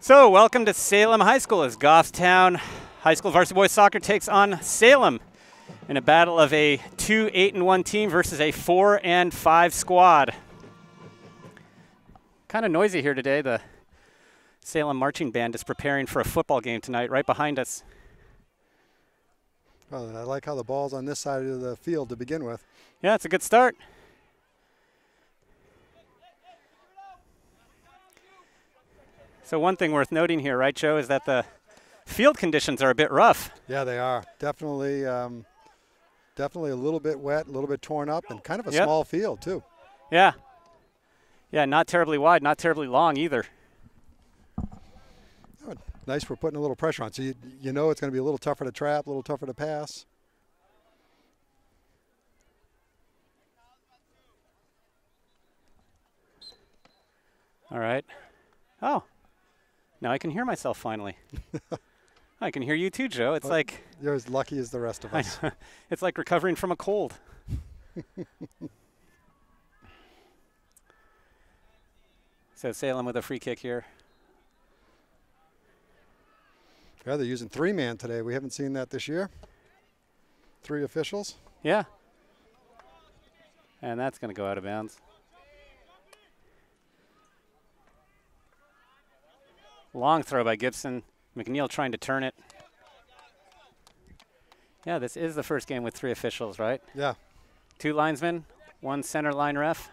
So, welcome to Salem High School as Goffstown High School varsity boys soccer takes on Salem in a battle of a 2-8-1 team versus a 4-5 squad. Kind of noisy here today. The Salem marching band is preparing for a football game tonight right behind us. Well, I like how the ball's on this side of the field to begin with. Yeah, it's a good start. So one thing worth noting here, right, Joe, is that the field conditions are a bit rough. Yeah, they are. Definitely a little bit wet, a little bit torn up, and kind of a small field, too. Yeah. Yeah, not terribly wide, not terribly long either. Oh, nice, we're putting a little pressure on. So you know it's going to be a little tougher to trap, a little tougher to pass. All right. Oh. Now I can hear myself finally. I can hear you too, Joe. It's like you're as lucky as the rest of us. It's like recovering from a cold. So Salem with a free kick here. Yeah, they're using three-man today. We haven't seen that this year. 3 officials. Yeah. And that's going to go out of bounds. Long throw by Gibson. McNeil trying to turn it. Yeah, this is the first game with 3 officials, right? Yeah. 2 linesmen, 1 center line ref.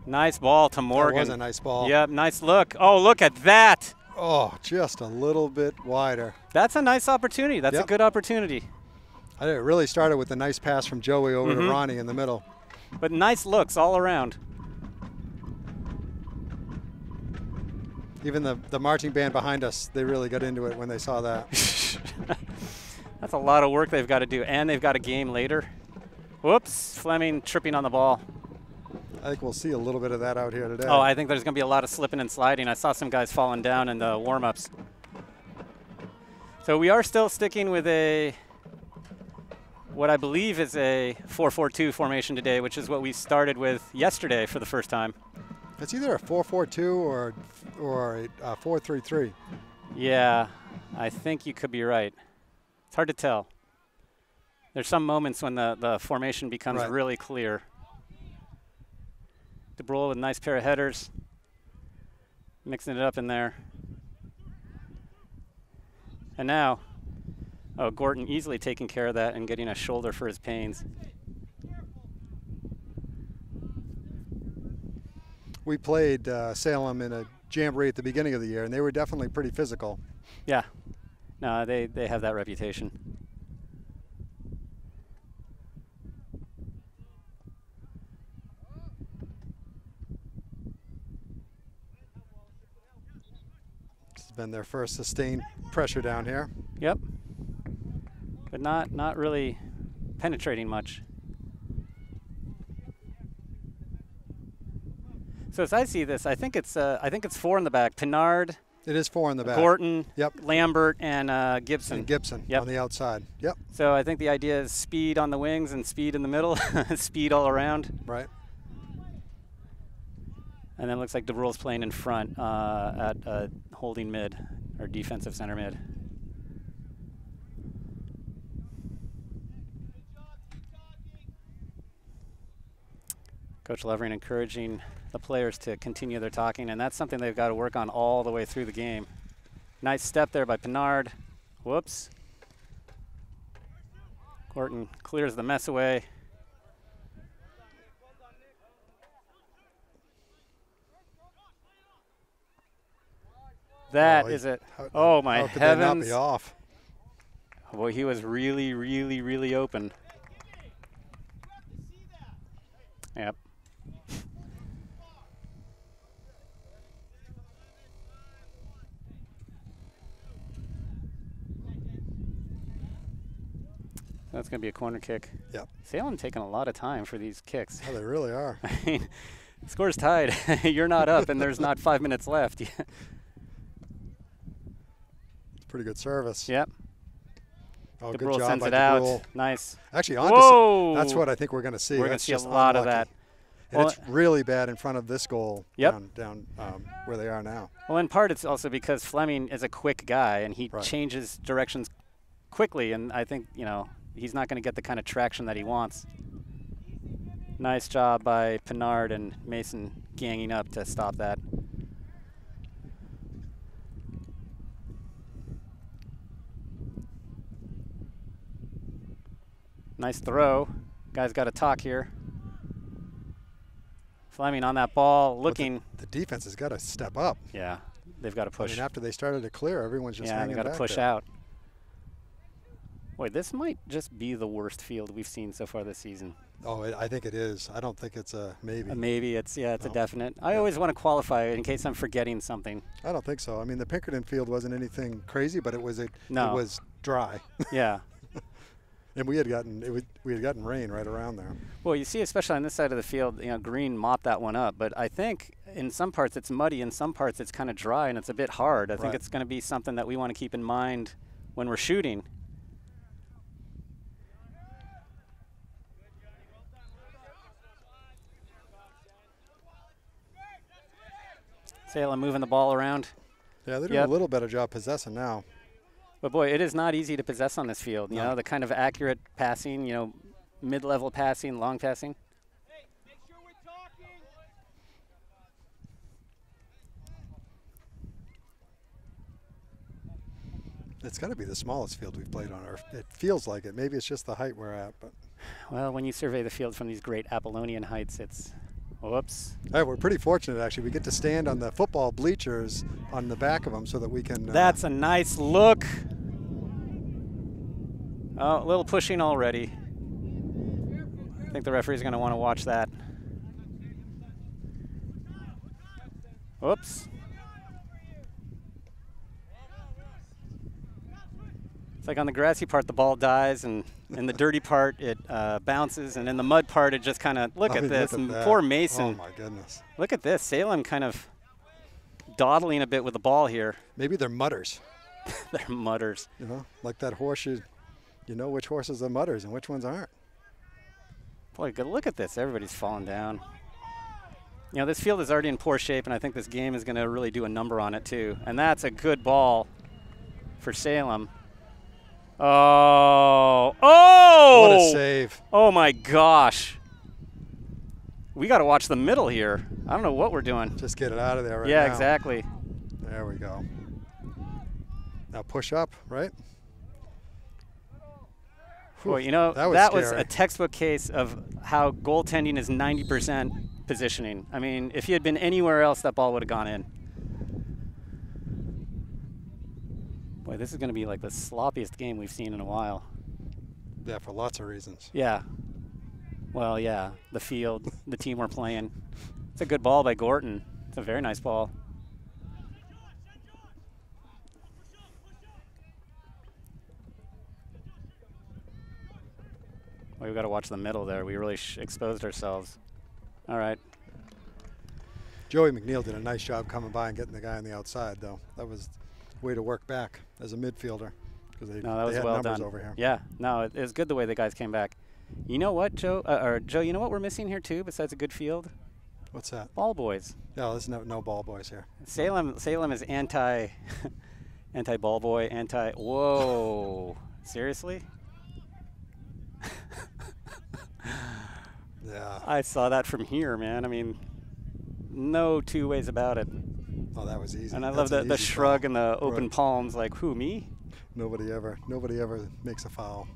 Nice ball to Morgan. That was a nice ball. Yep, nice look. Oh, look at that. Oh, just a little bit wider. That's a nice opportunity. That's a good opportunity. I think it really started with a nice pass from Joey over to Ronnie in the middle. But nice looks all around. Even the marching band behind us, they really got into it when they saw that. That's a lot of work they've got to do, and they've got a game later. Whoops, Fleming tripping on the ball. I think we'll see a little bit of that out here today. Oh, I think there's going to be a lot of slipping and sliding. I saw some guys falling down in the warm-ups. So we are still sticking with what I believe is a 4-4-2 formation today, which is what we started with yesterday for the first time. It's either a 4-4-2 or a 4-3-3. Yeah, I think you could be right. It's hard to tell. There's some moments when the formation becomes really clear. DeBrule with a nice pair of headers. Mixing it up in there. And now, oh, Gorton easily taking care of that and getting a shoulder for his pains. We played Salem in a jamboree at the beginning of the year, and they were definitely pretty physical. Yeah. No, they have that reputation. This has been their first sustained pressure down here. Yep. But not really penetrating much. So as I see this, I think it's 4 in the back. Pinard. It is 4 in the back. Gorton. Yep. Lambert and Gibson. And Gibson on the outside. Yep. So I think the idea is speed on the wings and speed in the middle, speed all around. Right. And then it looks like DeBrule's playing in front at holding mid or defensive center mid. Coach Levering encouraging the players to continue their talking, and that's something they've got to work on all the way through the game. Nice step there by Pinard. Whoops. Gorton clears the mess away. That is it. Oh, my heavens. How could that not be off? Boy, he was really, really, really open. Yep. That's going to be a corner kick. Yep. Salem taking a lot of time for these kicks. Oh, they really are. I mean, score's tied. You're not up, and there's not 5 minutes left. It's pretty good service. Yep. Oh, good DeBrule job sends by it out. DeBrule. Nice. Actually, Whoa! that's what I think we're going to see. We're going to see a lot of that. And it's really bad in front of this goal down where they are now. Well, in part it's also because Fleming is a quick guy, and he changes directions quickly, and I think, you know, he's not going to get the kind of traction that he wants. Nice job by Pinard and Mason ganging up to stop that. Nice throw. Guy's got to talk here. Fleming on that ball, looking. The defense has got to step up. Yeah, they've got to push. I mean, after they started to clear, everyone's just hanging back. Yeah, they got to push out. Boy, this might just be the worst field we've seen so far this season. Oh, I think it is. I don't think it's a maybe. A maybe. It's a definite. I always want to qualify in case I'm forgetting something. I don't think so. I mean, the Pinkerton field wasn't anything crazy, but it was dry. Yeah. And we had gotten rain right around there. Well, you see, especially on this side of the field, you know, Green mopped that one up. But I think in some parts it's muddy, in some parts it's kind of dry, and it's a bit hard. I think it's going to be something that we want to keep in mind when we're shooting. Salem moving the ball around. Yeah, they're doing a little better job possessing now. But boy, it is not easy to possess on this field. You know, the kind of accurate passing, you know, mid-level passing, long passing. Hey, make sure we're talking. It's got to be the smallest field we've played on, or it feels like it. Maybe it's just the height we're at, but. Well, when you survey the field from these great Apollonian heights, it's. Whoops. Hey, we're pretty fortunate, actually. We get to stand on the football bleachers on the back of them so that we can. That's a nice look. Oh, a little pushing already. I think the referee's going to want to watch that. Whoops. It's like on the grassy part, the ball dies, and in the dirty part, it bounces, and in the mud part, it just kind of, look at this. Look at poor Mason. Oh, my goodness. Look at this. Salem kind of dawdling a bit with the ball here. Maybe they're mutters. They're mutters. You know, like that horse, you know which horses are mutters and which ones aren't. Boy, good look at this. Everybody's falling down. You know, this field is already in poor shape, and I think this game is going to really do a number on it, too. And that's a good ball for Salem. Oh. Oh! What a save. Oh, my gosh. We got to watch the middle here. I don't know what we're doing. Just get it out of there right now. Yeah, exactly. There we go. Now push up, right? Boy, you know, that was a textbook case of how goaltending is 90% positioning. I mean, if he had been anywhere else, that ball would have gone in. Boy, this is going to be like the sloppiest game we've seen in a while. Yeah, for lots of reasons. Yeah. Well, yeah, the field, the team we're playing. It's a good ball by Gorton. It's a very nice ball. Well, we've got to watch the middle there. We really exposed ourselves. All right. Joey McNeil did a nice job coming by and getting the guy on the outside, though. That was the way to work back as a midfielder, because they had well numbers done over here. Yeah, no, it was good the way the guys came back. You know what, Joe? Joe, you know what we're missing here too, besides a good field? What's that? Ball boys. No, there's no ball boys here. Salem is anti ball boy, whoa. Seriously? Yeah. I saw that from here, man. I mean, no two ways about it. Oh, that was easy. And I love the shrug and the open palms, like, who, me? Nobody ever makes a foul.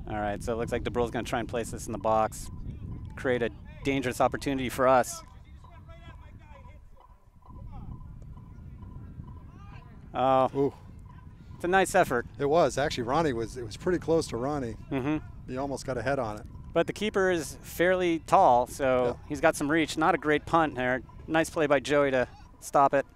All right, so it looks like DeBrill's going to try and place this in the box, create a dangerous opportunity for us. Oh, ooh. It's a nice effort. It was. Actually, it was pretty close to Ronnie. Mm-hmm. He almost got a head on it. But the keeper is fairly tall, so he's got some reach. Not a great punt there. Nice play by Joey to stop it.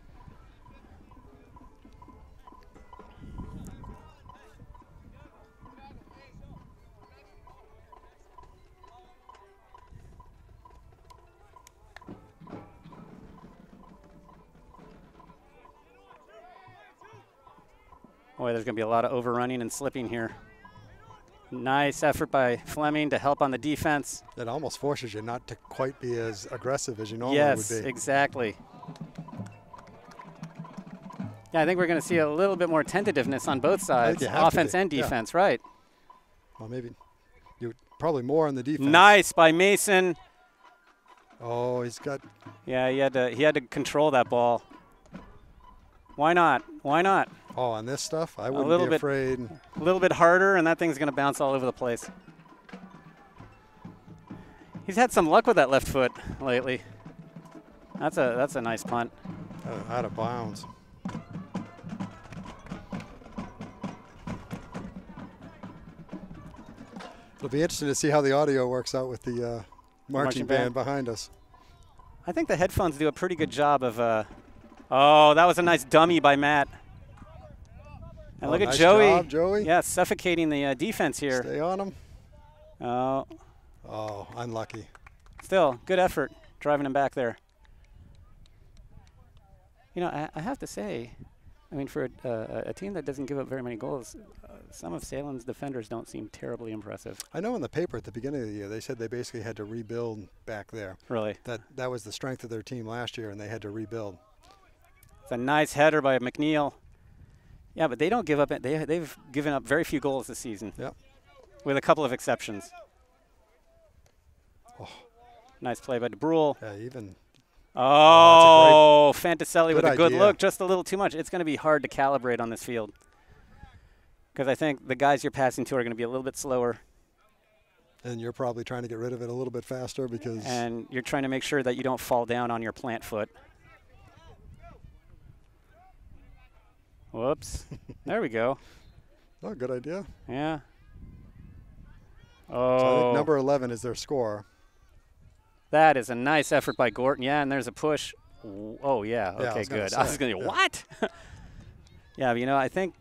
Boy, there's going to be a lot of overrunning and slipping here. Nice effort by Fleming to help on the defense. It almost forces you not to quite be as aggressive as you normally Yes, would be. exactly. Yeah, I think we're going to see a little bit more tentativeness on both sides, offense and defense, right? Well, maybe you probably more on the defense. Nice by Mason. Oh, he's got. Yeah, he had to control that ball. Why not? Why not? Oh, on this stuff, I wouldn't be afraid. A little bit harder, and that thing's going to bounce all over the place. He's had some luck with that left foot lately. That's a nice punt. Out of bounds. It'll be interesting to see how the audio works out with the marching band behind us. I think the headphones do a pretty good job of. Oh, that was a nice dummy by Matt. And look at nice Joey. Job, Joey. Yeah, suffocating the defense here. Stay on him. Oh. Oh, unlucky. Still, good effort driving him back there. You know, I have to say, I mean, for a team that doesn't give up very many goals, some of Salem's defenders don't seem terribly impressive. I know in the paper at the beginning of the year, they said they basically had to rebuild back there. Really? That was the strength of their team last year, and they had to rebuild. It's a nice header by McNeil. Yeah, but they don't give up. They've given up very few goals this season. Yep. With a couple of exceptions. Oh. Nice play by DeBrule. Yeah, even. Oh, Fantaselli with a good idea. look, just a little too much. It's going to be hard to calibrate on this field. Because I think the guys you're passing to are going to be a little bit slower. And you're probably trying to get rid of it a little bit faster because. And you're trying to make sure that you don't fall down on your plant foot. Whoops. There we go. Oh, good idea. Yeah. Oh. So I think number 11 is their score. That is a nice effort by Gorton. Yeah, and there's a push. Oh, yeah. Okay, good. I was going to what? Yeah, but, you know, I think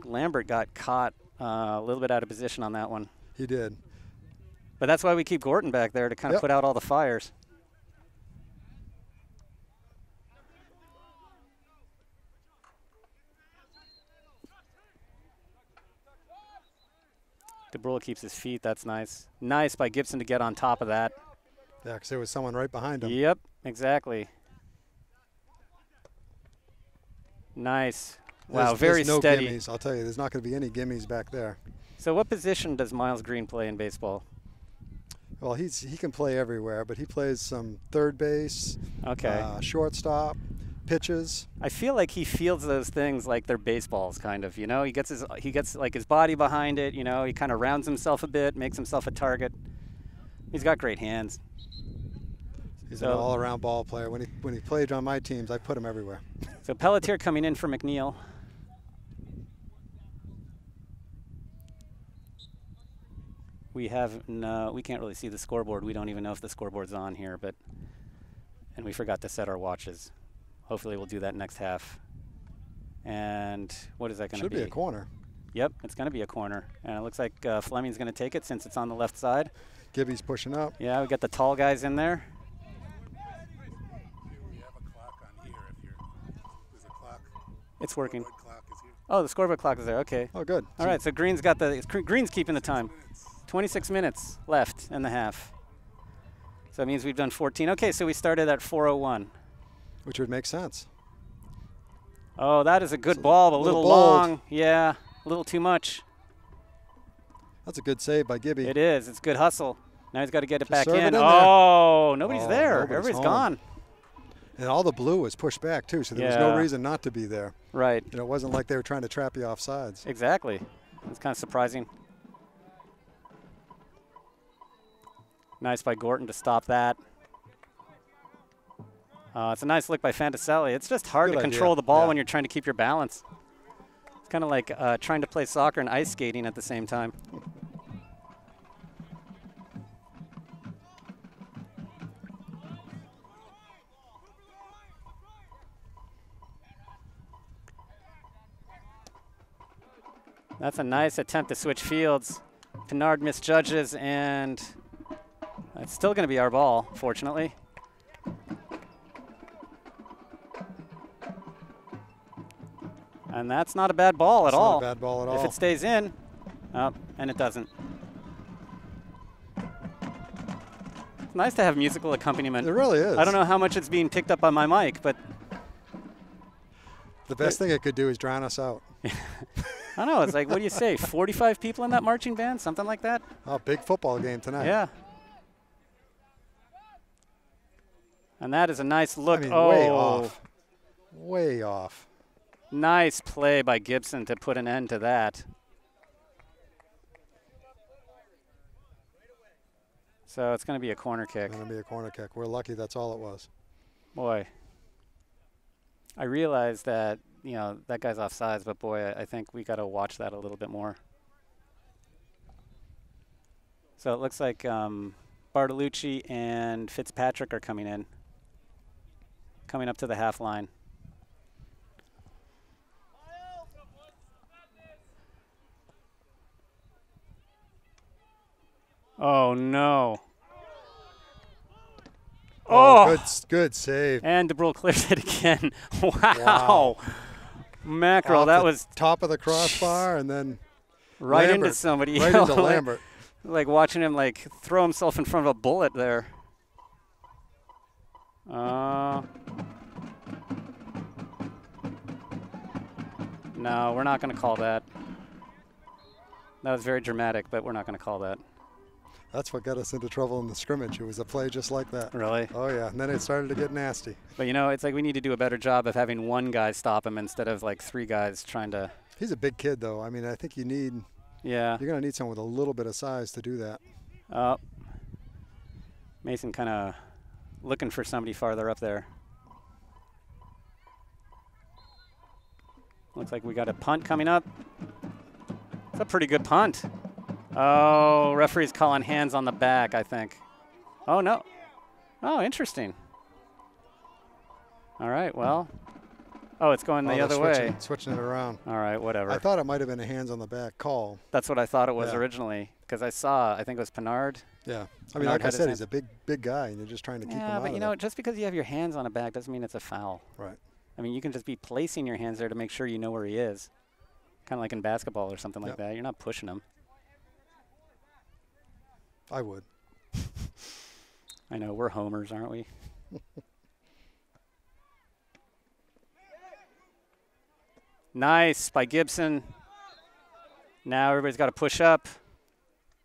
Lambert got caught a little bit out of position on that one. He did. But that's why we keep Gorton back there to kind of put out all the fires. DeBrule keeps his feet. That's nice. Nice by Gibson to get on top of that. Yeah, because there was someone right behind him. Yep, exactly. Nice. Wow, very no steady. Gimmies. I'll tell you, there's not going to be any gimmies back there. So what position does Miles Green play in baseball? Well, he can play everywhere, but he plays some third base, shortstop, pitches. I feel like he fields those things like they're baseballs, kind of. You know, he gets like his body behind it. You know, he kind of rounds himself a bit, makes himself a target. He's got great hands. He's an all-around ball player. When he played on my teams, I put him everywhere. So Pelletier coming in for McNeil. We can't really see the scoreboard. We don't even know if the scoreboard's on here, and we forgot to set our watches. Hopefully we'll do that next half. And what is that going to be? Should be a corner. Yep, it's going to be a corner. And it looks like Fleming's going to take it since it's on the left side. Gibby's pushing up. Yeah, we got the tall guys in there. It's working. Oh, the scoreboard clock is there. Okay. Oh, good. All right, so Green's keeping the time. 26 minutes left in the half. So that means we've done 14. Okay, so we started at 4:01. Which would make sense. Oh, that is a good ball, but a little long. Yeah, a little too much. That's a good save by Gibby. It is. It's good hustle. Now he's got to get it back in. Oh, nobody's there. Everybody's gone. And all the blue was pushed back, too, so there was no reason not to be there. Right. You know, it wasn't like they were trying to trap you off sides. Exactly. It's kind of surprising. Nice by Gorton to stop that. It's a nice look by Fantaselli. It's just hard to control the ball when you're trying to keep your balance. It's kind of like trying to play soccer and ice skating at the same time. That's a nice attempt to switch fields. Pinard misjudges, and it's still going to be our ball, fortunately. And that's not a bad ball at all. Not a bad ball at all. If it stays in, and it doesn't. It's nice to have musical accompaniment. It really is. I don't know how much it's being picked up on my mic, but the best thing it could do is drown us out. I don't know. It's like, what do you say, 45 people in that marching band? Something like that? Oh, big football game tonight. Yeah. And that is a nice look. I mean, oh, way off. Way off. Nice play by Gibson to put an end to that. So it's going to be a corner kick. It's going to be a corner kick. We're lucky that's all it was. Boy, I realize that, you know, that guy's offsides, but boy, I think we got to watch that a little bit more. So it looks like Bartolucci and Fitzpatrick are coming in, coming up to the half line. Oh, no. Oh, good save. And DeBrule clears it again. Wow. Mackerel, Off that the was top of the crossbar and then right Lambert, into somebody. Right into Lambert. Like watching him like throw himself in front of a bullet there. No, we're not going to call that. That was very dramatic, but we're not going to call that. That's what got us into trouble in the scrimmage. It was a play just like that. Really? Oh, yeah. And then it started to get nasty. But, you know, it's like we need to do a better job of having one guy stop him instead of like three guys trying to. He's a big kid, though. I mean, I think you need. Yeah. You're going to need someone with a little bit of size to do that. Oh. Mason kind of looking for somebody farther up there. Looks like we got a punt coming up. It's a pretty good punt. Oh, referee's calling hands on the back, I think. Oh, no. Oh, interesting. All right, well. Oh, it's going the other way. Switching it around. All right, whatever. I thought it might have been a hands on the back call. That's what I thought it was originally, because I think it was Pinard. Yeah. I mean, like I said, he's a big guy, and you're just trying to keep him out. Yeah, but, you know, there. just because you have your hands on a back doesn't mean it's a foul. Right. I mean, you can just be placing your hands there to make sure you know where he is. Kind of like in basketball or something like that. You're not pushing him. I would. I know, we're homers, aren't we? Nice by Gibson. Now everybody's got to push up.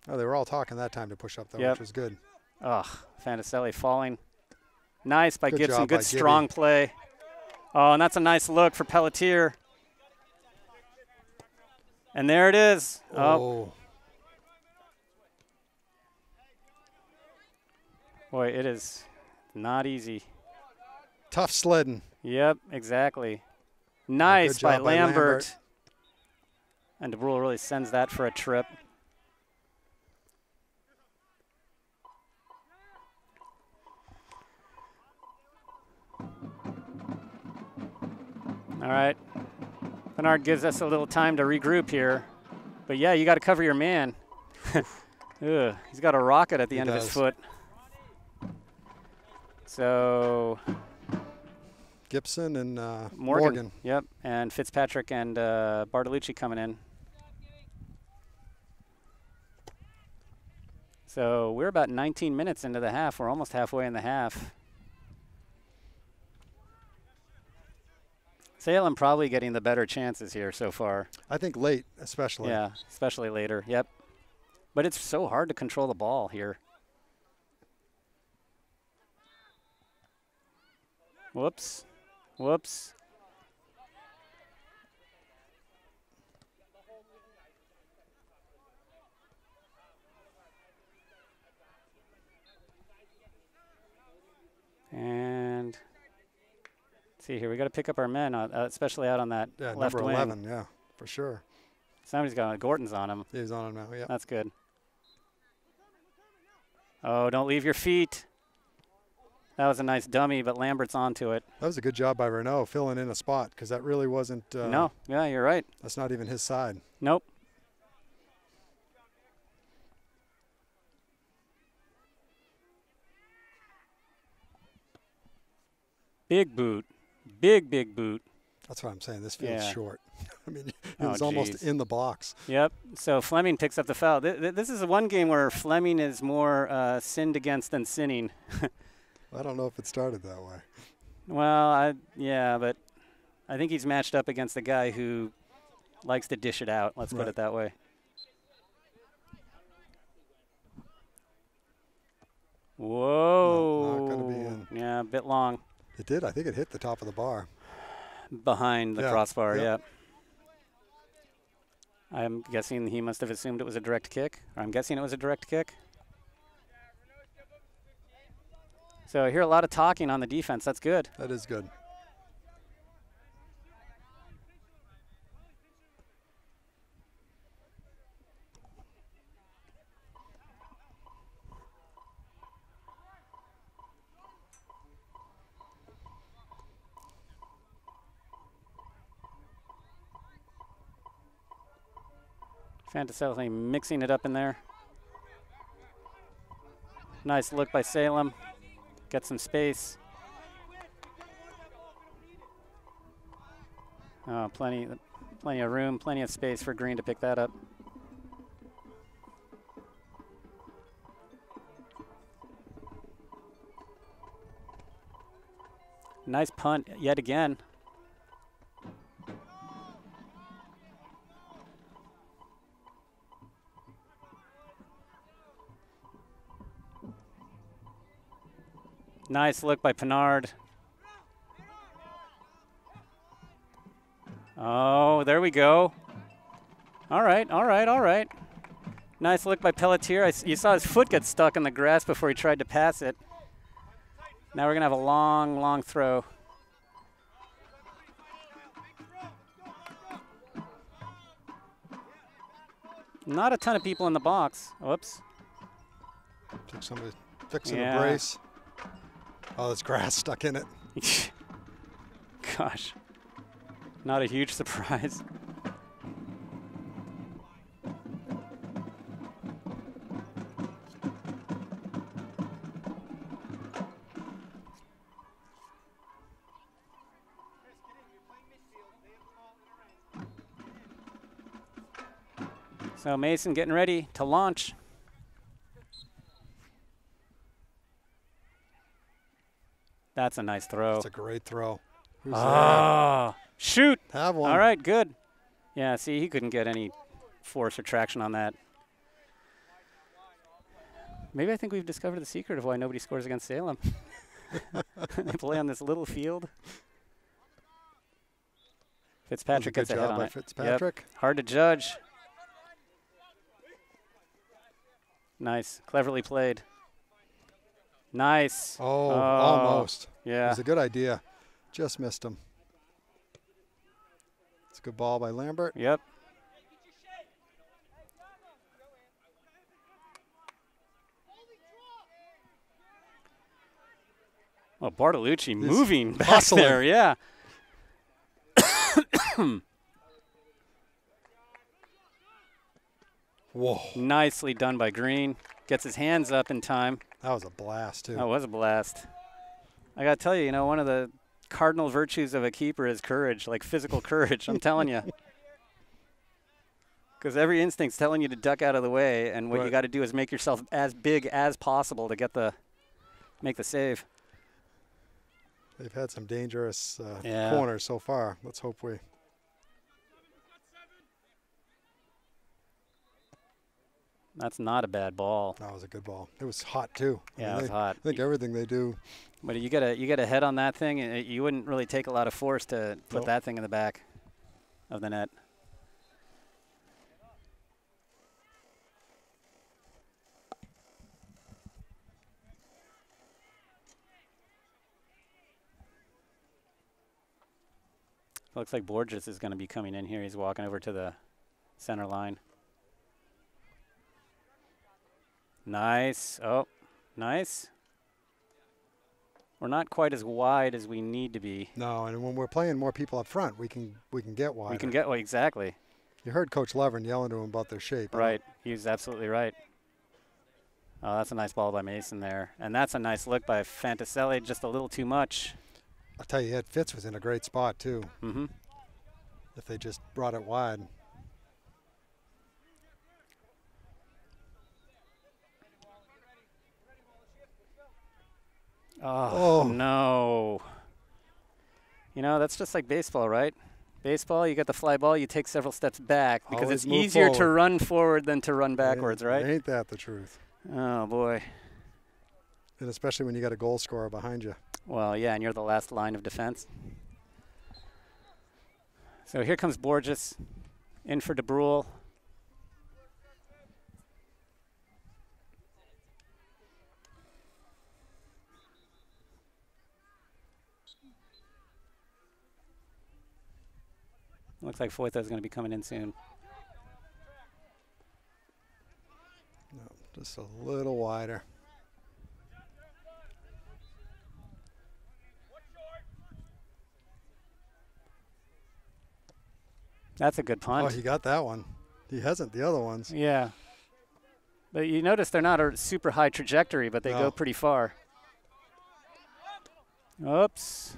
Oh, they were all talking that time to push up, though, which was good. Ugh, Fantaselli falling. Nice by Gibson. Job Good by strong Gibby. play. Oh, and that's a nice look for Pelletier. And there it is. Oh. Boy, it is not easy. Tough sledding. Yep, exactly. Nice by Lambert. And DeBrule really sends that for a trip. All right. Pinard gives us a little time to regroup here. But, yeah, you got to cover your man. Ugh, he's got a rocket at the end of his foot. So Gibson and Morgan. Yep, and Fitzpatrick and Bartolucci coming in. So we're about 19 minutes into the half. We're almost halfway in the half. Salem probably getting the better chances here so far. I think late, especially. Yeah, especially later. Yep. But it's so hard to control the ball here. Whoops. Whoops. And see here, we got to pick up our men, especially out on that left number wing. 11, yeah, for sure. Somebody's got Gorton's on him. He's on him now, yeah. That's good. Oh, don't leave your feet. That was a nice dummy, but Lambert's onto it. That was a good job by Renault filling in a spot because that really wasn't. No, yeah, you're right. That's not even his side. Nope. Big boot. Big boot. That's what I'm saying. This feels short. I mean, it was Oh, almost in the box. Yep. So Fleming picks up the foul. This is one game where Fleming is more sinned against than sinning. I don't know if it started that way. Well, yeah, but I think he's matched up against a guy who likes to dish it out. Let's put it that way. Whoa. No, not going to be in. Yeah, a bit long. It did. I think it hit the top of the bar. Behind the crossbar, yeah. I'm guessing he must have assumed it was a direct kick. Or I'm guessing it was a direct kick. So I hear a lot of talking on the defense. That's good. That is good. Fantastically mixing it up in there. Nice look by Salem. Get some space. Oh, plenty of room, plenty of space for Green to pick that up. Nice punt yet again. Nice look by Pinard. Oh, there we go. All right, all right, all right. Nice look by Pelletier. You saw his foot get stuck in the grass before he tried to pass it. Now we're going to have a long, long throw. Not a ton of people in the box. Whoops. Took somebody fixing a brace. Oh, there's grass stuck in it. Gosh. Not a huge surprise. So Mason getting ready to launch. That's a nice throw. That's a great throw. Who's there? Shoot. Have one. All right, good. Yeah, see, he couldn't get any force or traction on that. Maybe I think we've discovered the secret of why nobody scores against Salem. They play on this little field. Fitzpatrick gets a hit on it. Fitzpatrick. Yep. Hard to judge. Nice. Cleverly played. Nice. Oh, almost. Yeah. It was a good idea. Just missed him. It's a good ball by Lambert. Yep. Oh, Bartolucci moving back there, yeah. Whoa. Nicely done by Green. Gets his hands up in time. That was a blast, too. That was a blast. I got to tell you, you know, one of the cardinal virtues of a keeper is courage, like physical courage, I'm telling you. Because every instinct's telling you to duck out of the way, and what you got to do is make yourself as big as possible to get make the save. They've had some dangerous corners so far. Let's hope we... That's not a bad ball. That was a good ball. It was hot too. Yeah, it was hot. I think everything they do. But you get a head on that thing, and you wouldn't really take a lot of force to put that thing in the back of the net. Looks like Borges is going to be coming in here. He's walking over to the center line. Nice. Oh, nice. We're not quite as wide as we need to be. No, and when we're playing more people up front, we can get wide. We can get exactly. You heard Coach Levern yelling to him about their shape. Right. He was absolutely right. Oh, that's a nice ball by Mason there. And that's a nice look by Fantaselli, just a little too much. I'll tell you, Fitz was in a great spot, too. Mm-hmm. If they just brought it wide. Oh, no. You know, that's just like baseball, right? Baseball, you get the fly ball, you take several steps back because Always it's move easier to forward. run forward than to run backwards, right? Ain't that the truth? Oh, boy. And especially when you got a goal scorer behind you. Well, yeah, and you're the last line of defense. So here comes Borges in for DeBrule. Looks like Foytha is going to be coming in soon. No, just a little wider. That's a good punt. Oh, he got that one. He hasn't the other ones. Yeah. But you notice they're not a super high trajectory, but they go pretty far. Oops.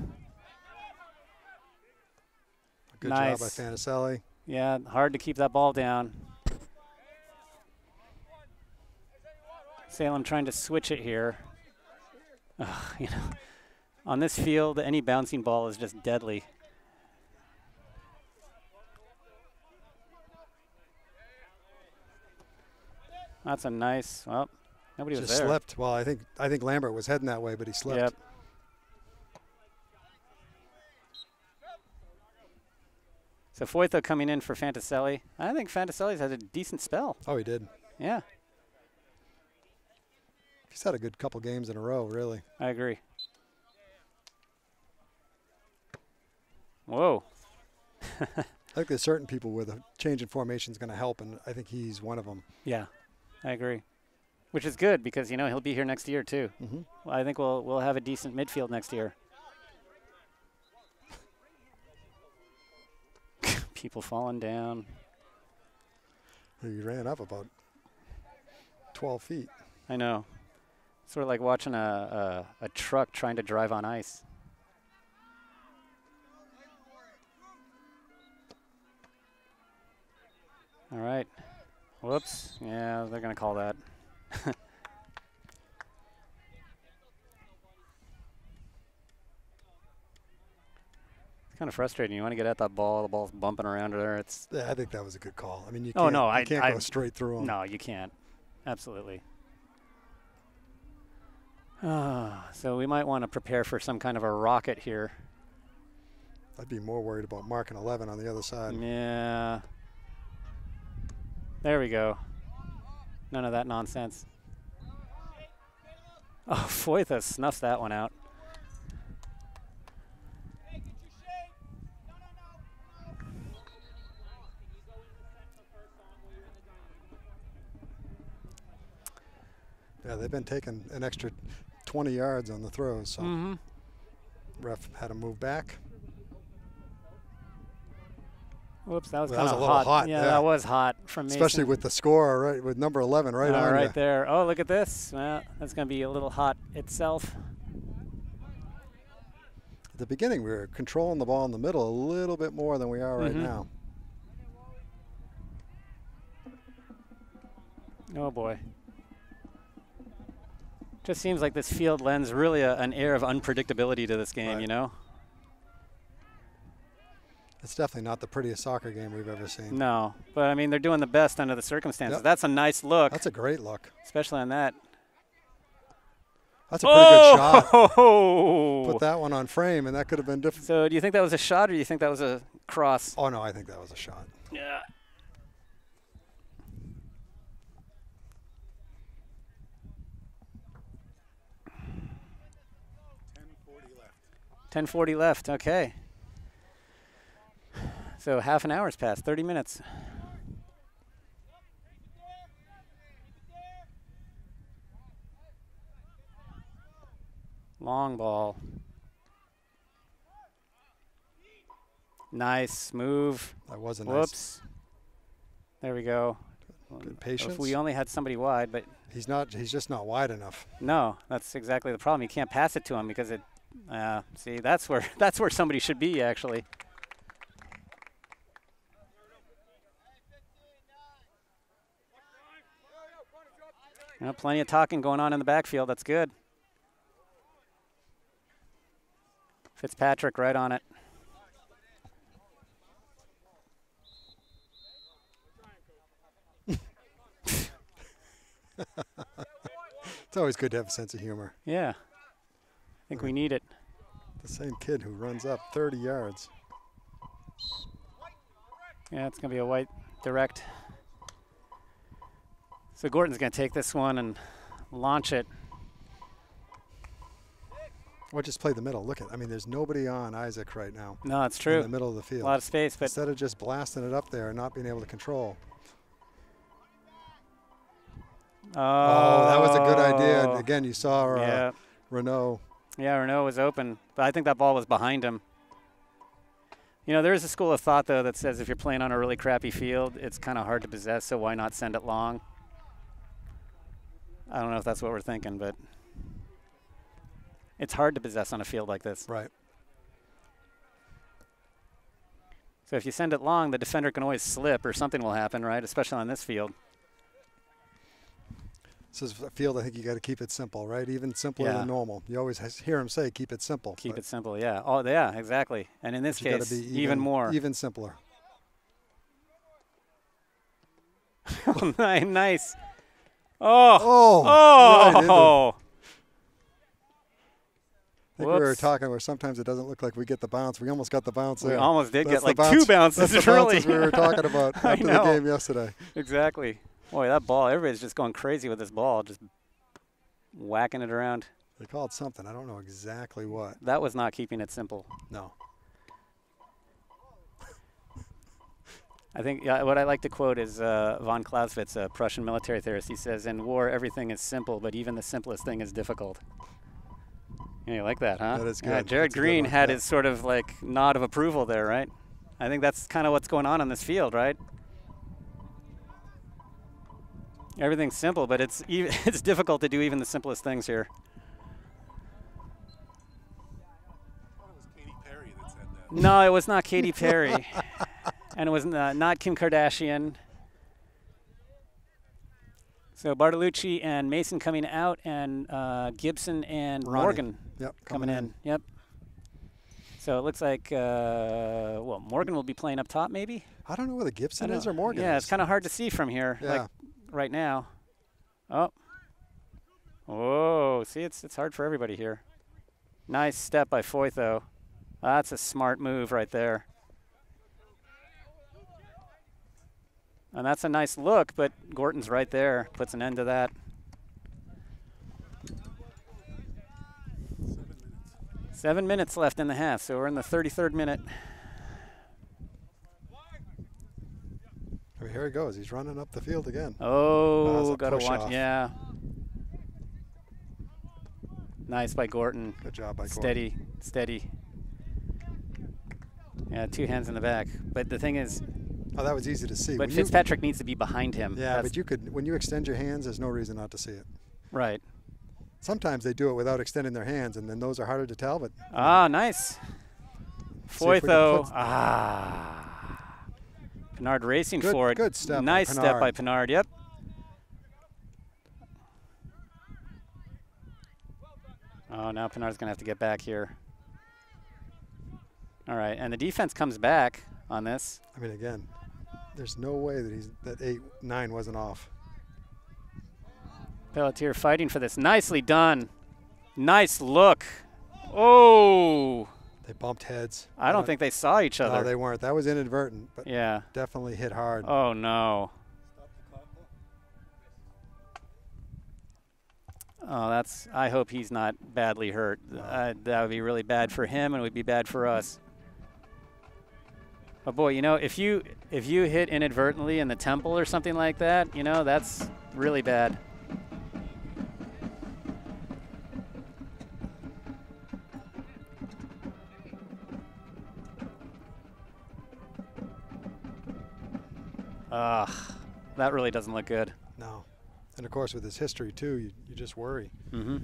Good Nice. job by Fanicelli. Yeah, hard to keep that ball down. Salem trying to switch it here. Ugh, you know, on this field, any bouncing ball is just deadly. That's a nice. Well, nobody was Just there. slipped. Well, I think Lambert was heading that way, but he slipped. Yep. So Foytha coming in for Fanicelli. I think Fanicelli's had a decent spell. Oh, he did. Yeah, He's had a good couple games in a row, really. I agree. Whoa. I think there's certain people where the change in formation is going to help, and I think he's one of them. Yeah, I agree. Which is good because, you know, he'll be here next year too. Mm-hmm. Well, I think we'll have a decent midfield next year. People falling down. He ran up about 12 feet. I know. Sort of like watching a truck trying to drive on ice. All right. Whoops. Yeah, they're going to call that. Kind of frustrating. You want to get at that ball. The ball's bumping around there. It's. Yeah, I think that was a good call. I mean, you Oh, can't, no, you can't go straight through him. No, you can't. Absolutely. So we might want to prepare for some kind of a rocket here. I'd be more worried about marking 11 on the other side. Yeah. There we go. None of that nonsense. Oh, Foytha snuffs that one out. Yeah, they've been taking an extra 20 yards on the throws, so ref had to move back. Whoops, that was Well, kind that of was a little hot, Yeah, yeah. that was hot from Mason. Especially with the score, right, with number 11 right on right you. there. Oh, look at this. Well, that's going to be a little hot itself. At the beginning, we were controlling the ball in the middle a little bit more than we are right now. Oh, boy. Just seems like this field lends really an air of unpredictability to this game, Right. you know? It's definitely not the prettiest soccer game we've ever seen. No, but I mean, they're doing the best under the circumstances. Yep. That's a nice look. That's a great look. Especially on that. That's a pretty good shot. Oh! Put that one on frame, and that could have been different. So do you think that was a shot or do you think that was a cross? Oh, no, I think that was a shot. Yeah. $10:40 left. Okay. So half an hour's passed, 30 minutes. Long ball. Nice move. That was a Whoops. There we go. Good patience. If we only had somebody wide, but He's just not wide enough. no, that's exactly the problem. You can't pass it to him because See, that's where somebody should be actually. You know, plenty of talking going on in the backfield. That's good. Fitzpatrick right on it. It's always good to have a sense of humor. Yeah. I think we need it. The same kid who runs up 30 yards. Yeah, it's going to be a white direct. So Gordon's going to take this one and launch it. Or just play the middle. Look I mean, there's nobody on Isaac right now. No, it's true. In the middle of the field. A lot of space. But instead of just blasting it up there and not being able to control. Oh, that was a good idea. And again, you saw Renault. Yeah, Renault was open. But I think that ball was behind him. You know, there is a school of thought, though, that says if you're playing on a really crappy field, it's kind of hard to possess, so why not send it long? I don't know if that's what we're thinking, but it's hard to possess on a field like this. Right. So if you send it long, the defender can always slip or something will happen, right, especially on this field. This is a field I think you got to keep it simple, right? Even simpler than normal. You always hear him say, keep it simple. Keep it simple, yeah. Oh, yeah, exactly. And in this case, even more. Even simpler. Nice. Oh. Right I think we were talking where sometimes it doesn't look like we get the bounce. We almost got the bounce there. We almost did get like two bounces. That's the bounces we were talking about after the game yesterday. Exactly. Boy, that ball, everybody's just going crazy with this ball, just whacking it around. They called something. I don't know exactly what. That was not keeping it simple. No. I think what I like to quote is von Clausewitz, a Prussian military theorist. He says, in war, everything is simple, but even the simplest thing is difficult. Yeah, you like that, huh? That is good. Yeah, Jared Green had his sort of like nod of approval there, right? I think that's kind of what's going on this field, right? Everything's simple, but it's difficult to do even the simplest things here. It was Katy Perry that said that. No, it was not Katy Perry. And it was not Kim Kardashian. So Bartolucci and Mason coming out, and Gibson and Ronnie. Morgan coming in. Yep. So it looks like, well, Morgan will be playing up top maybe? I don't know whether Gibson is or Morgan Yeah, is. it's kind of hard to see from here. Yeah. Like right now. Oh. Whoa, see, it's hard for everybody here. Nice step by Foyt, though. That's a smart move right there. And that's a nice look, but Gorton's right there. Puts an end to that. 7 minutes left in the half, so we're in the 33rd minute. I mean, here he goes. He's running up the field again. Oh, got to watch. Off. Yeah. Nice by Gorton. Good job by Gorton. Steady, steady. Yeah, two hands in the back. But the thing is, oh, that was easy to see. But Fitzpatrick needs to be behind him. Yeah, but you could, when you extend your hands, there's no reason not to see it. Right. Sometimes they do it without extending their hands, and then those are harder to tell. But nice. Foyt, though. Pinard racing for it. Good step. Nice step by Pinard. Yep. Oh, now Pinard's going to have to get back here. All right, and the defense comes back on this. I mean, again, there's no way that 8-9 wasn't off. Pelletier fighting for this. Nicely done. Nice look. Oh. They bumped heads. I don't think they saw each other. No, they weren't. That was inadvertent, but yeah, definitely hit hard. Oh, no. Oh, I hope he's not badly hurt. No. That would be really bad for him, and it would be bad for us. But boy, you know, if you hit inadvertently in the temple or something like that, you know, that's really bad. That really doesn't look good. No. And of course, with his history too, you just worry. Mm-hmm.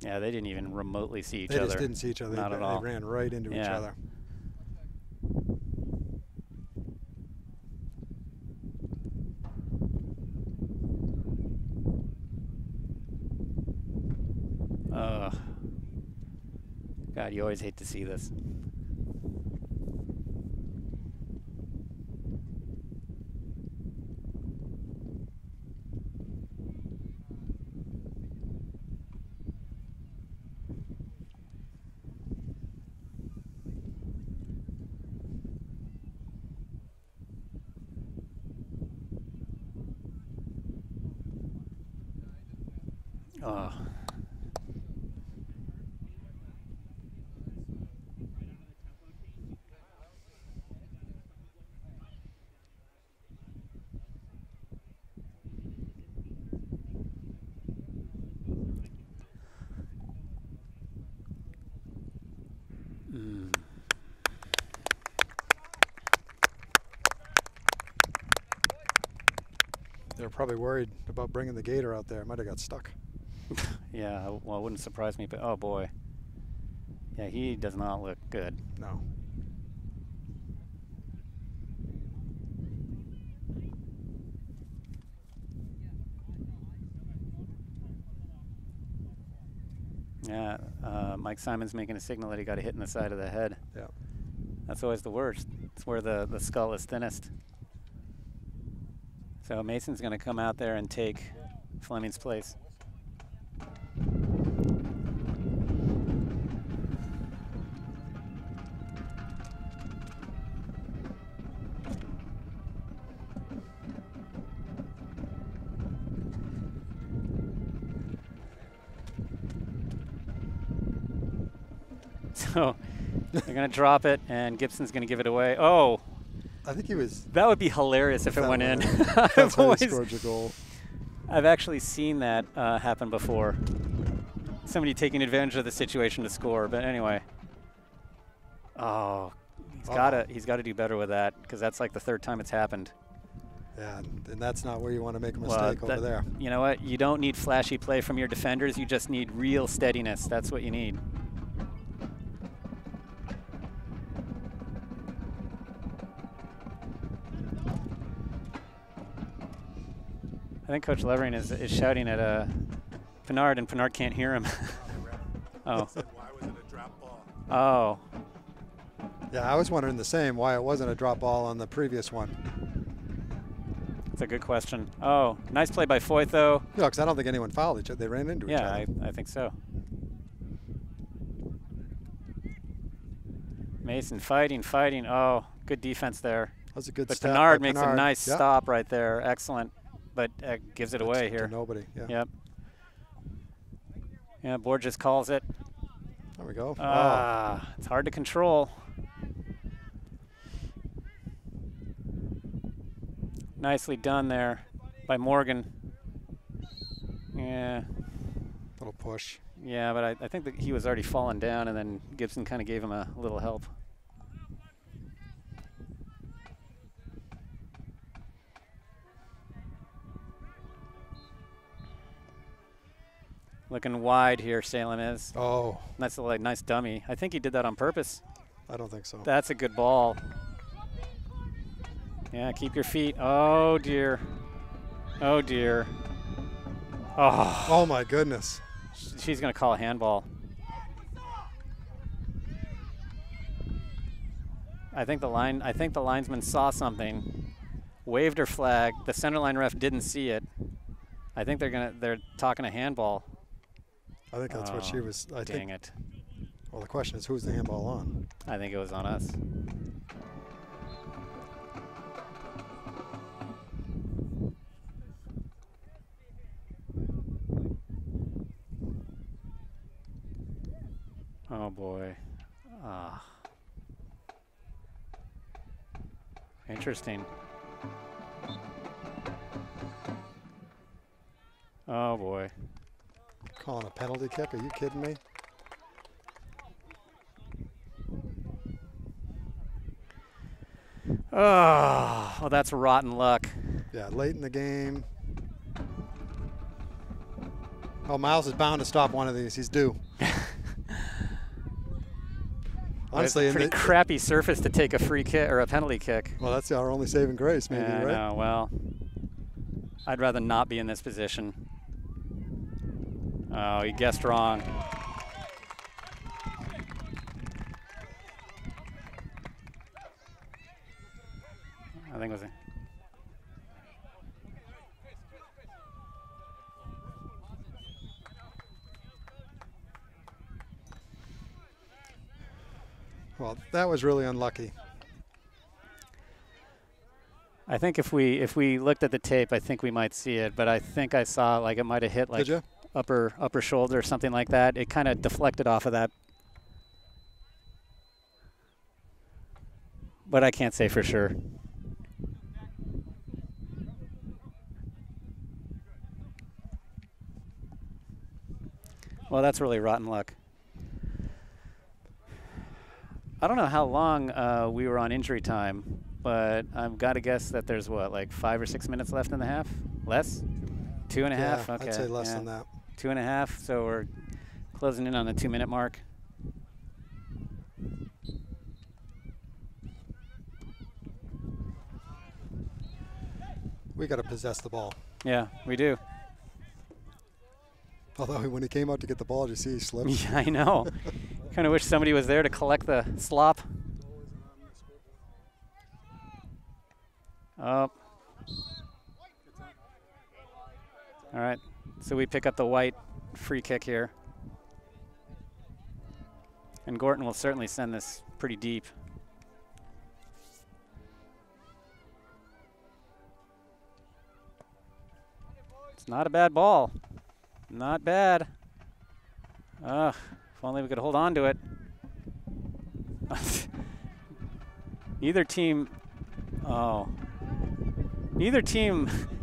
Yeah, they didn't even remotely see each They other. just didn't see each other. Not They at all. ran right into each Yeah. other. God, you always hate to see this. Oh. They were probably worried about bringing the gator out there. Might have got stuck. Yeah, well, it wouldn't surprise me, but oh boy. Yeah, he does not look good. No. Yeah, Mike Simon's making a signal that he got a hit in the side of the head. Yeah. That's always the worst. It's where the skull is thinnest. So Mason's going to come out there and take Fleming's place. So they're going to drop it, and Gibson's going to give it away. Oh, I think he was. that would be hilarious if it went in. That's how he scored your goal. I've actually seen that happen before. Somebody taking advantage of the situation to score. But anyway, he's got to do better with that, because that's like the third time it's happened. Yeah, and that's not where you want to make a mistake over there. You know what? You don't need flashy play from your defenders. You just need real steadiness. That's what you need. I think Coach Levering is shouting at Pinard, and Pinard can't hear him. Oh. Said, why was it a drop ball? Oh. Yeah, I was wondering the same, why it wasn't a drop ball on the previous one. That's a good question. Oh, nice play by Foyt, though. No, because I don't think anyone fouled each other. They ran into each other. Yeah, I think so. Mason fighting. Oh, good defense there. That was a good But step Pinard by makes a Pinard. nice Yep. stop right there. Excellent. But gives it away To here. nobody. Yeah. Yep. Yeah, Borges calls it. There we go. It's hard to control. Nicely done there by Morgan. Yeah. Little push. Yeah, but I think that he was already falling down, and then Gibson kind of gave him a little help. Looking wide here, Salem is. Oh, That's a nice dummy. I think he did that on purpose. I don't think so. That's a good ball. Yeah, keep your feet. Oh, dear. Oh, dear. Oh, Oh my goodness. she's going to call a handball. I think the linesman saw something, waved her flag. The center line ref didn't see it. I think they're talking a handball. I think that's what she was. I Dang think. it. Well, the question is, who's the handball on? I think it was on us. Oh boy. Interesting. Oh boy. Calling a penalty kick? Are you kidding me? Oh, well, that's rotten luck. Yeah, late in the game. Oh, Miles is bound to stop one of these. He's due. Honestly, it's a pretty crappy surface to take a free kick or a penalty kick. Well, that's our only saving grace, maybe, yeah, right? No, well, I'd rather not be in this position. Oh, he guessed wrong. I think it was. Well, that was really unlucky. I think if we looked at the tape, I think we might see it. But I think I saw like it might have hit like upper shoulder or something like that. It kind of deflected off of that. But I can't say for sure. Well, that's really rotten luck. I don't know how long we were on injury time, but I've got to guess that there's what, like 5 or 6 minutes left in the half? Less? 2.5? Yeah, Okay. I'd say less than that. 2.5, so we're closing in on the 2-minute mark. We got to possess the ball. Yeah, we do. Although when he came out to get the ball, did you see he slipped? Yeah, I know. Kind of wish somebody was there to collect the slop. Oh. All right, so we pick up the white free kick here. And Gorton will certainly send this pretty deep. It's not a bad ball. Not bad. Ugh, if only we could hold on to it. Neither team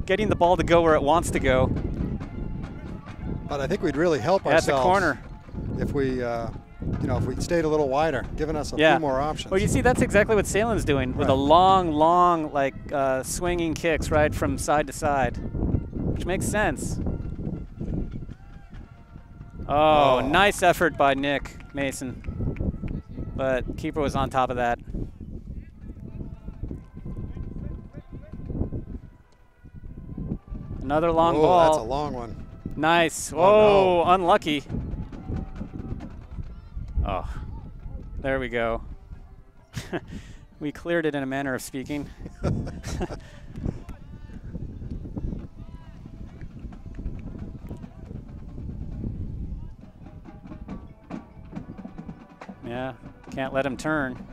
getting the ball to go where it wants to go. But I think we'd really help ourselves at the corner if we, if we stayed a little wider, giving us a few more options. Well, you see, that's exactly what Salem's doing with a long, like swinging kicks right from side to side, which makes sense. Oh, nice effort by Nick Mason, but keeper was on top of that. Another long ball. That's a long one. Nice. Oh, no. Unlucky. Oh, there we go. We cleared it in a manner of speaking. Yeah, can't let him turn.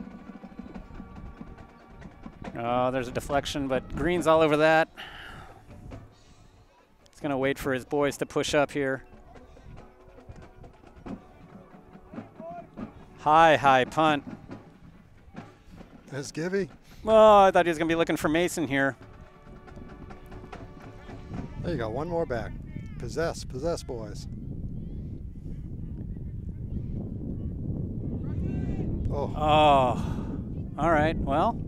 Oh, there's a deflection, but Green's all over that. He's going to wait for his boys to push up here. High punt. There's Gibby. Oh, I thought he was going to be looking for Mason here. There you go, one more back. Possess, boys. Oh. Oh, all right, well.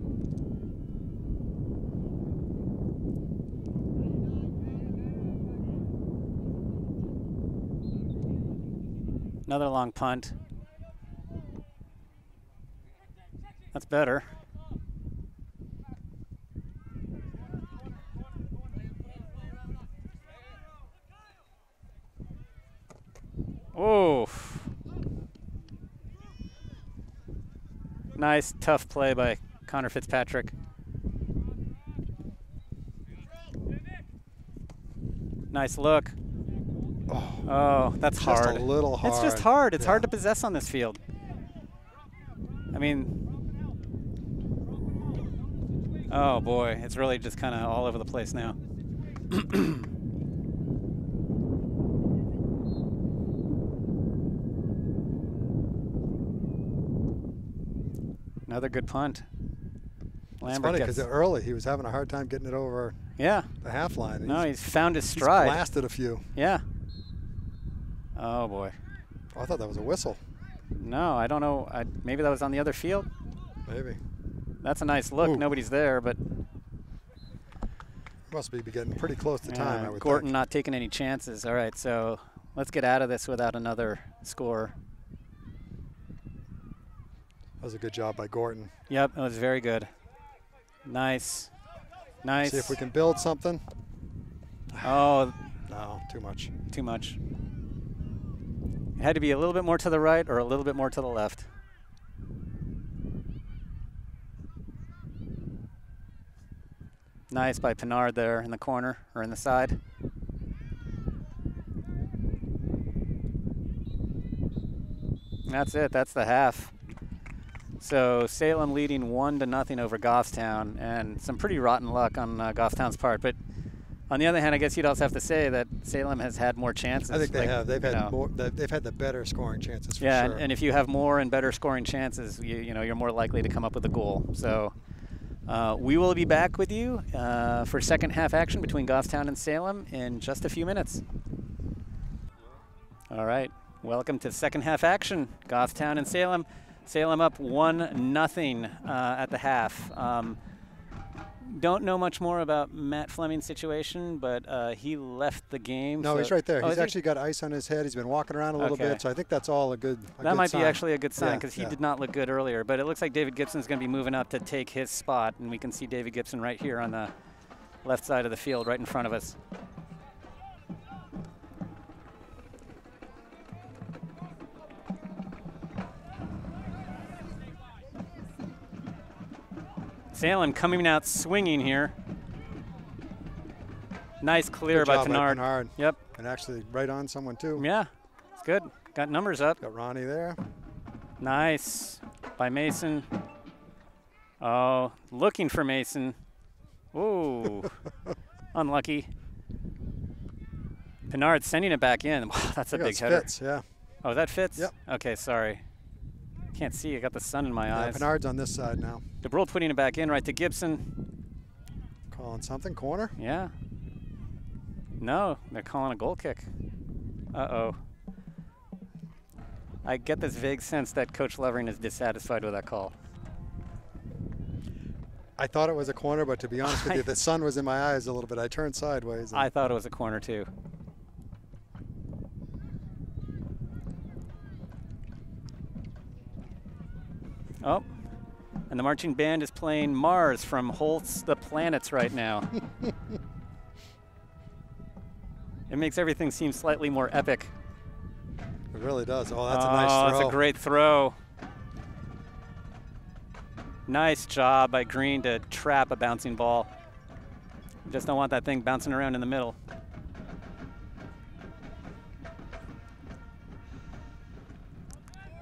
Another long punt. That's better. Oh. Nice, tough play by Connor Fitzpatrick. Nice look. Oh, that's hard. Just a little hard. It's just hard. It's hard to possess on this field. I mean, oh boy, it's really just kind of all over the place now. Another good punt. Lambert, it's funny because early he was having a hard time getting it over the half line. No, he's found his stride. He's blasted a few. Yeah. Oh, boy. Oh, I thought that was a whistle. No, I don't know. Maybe that was on the other field? Maybe. That's a nice look. Ooh. Nobody's there, but... Must be getting pretty close to time, I would Gorton think. not taking any chances. All right, so Let's get out of this without another score. That was a good job by Gorton. Yep, it was very good. Nice. Nice. See if we can build something. Oh. No, too much. Too much. It had to be a little bit more to the right or a little bit more to the left. Nice by Pinard there in the corner or in the side. That's it. That's the half. So Salem leading 1-0 over Goffstown, and some pretty rotten luck on Goffstown's part. But on the other hand, I guess you'd also have to say that Salem has had more chances. I think they have. They've had more. They've had the better scoring chances. For yeah, sure. and if you have more and better scoring chances, you know you're more likely to come up with a goal. So we will be back with you for second half action between Goffstown and Salem in just a few minutes. All right, welcome to second half action. Goffstown and Salem. Salem up 1-0 at the half. Don't know much more about Matt Fleming's situation, but he left the game. No, so he's right there. Oh, He's actually got ice on his head. He's been walking around a little bit, so I think that's all a good sign. That might be actually a good sign because he yeah. did not look good earlier. But it looks like David Gibson's going to be moving up to take his spot, and we can see David Gibson right here on the left side of the field, right in front of us. Salem coming out swinging here. Nice clear by Pinard. Yep. And actually right on someone too. Yeah, it's good. Got numbers up. Got Ronnie there. Nice by Mason. Oh, looking for Mason. Ooh, unlucky. Pinard sending it back in. Wow, that's a big header. Fitz, yeah. Oh, that Fitz? Yep. Okay, sorry. Can't see. I got the sun in my eyes. Pinard's on this side now. DeBrule putting it back in right to Gibson. Calling something. Corner? Yeah. No, they're calling a goal kick. Uh-oh. I get this vague sense that Coach Levering is dissatisfied with that call. I thought it was a corner, but to be honest with you, the sun was in my eyes a little bit. I turned sideways. I thought it was a corner too. Oh, and the marching band is playing Mars from Holt's The Planets right now. It makes everything seem slightly more epic. It really does. Oh, that's a nice throw. That's a great throw. Nice job by Green to trap a bouncing ball. You just don't want that thing bouncing around in the middle.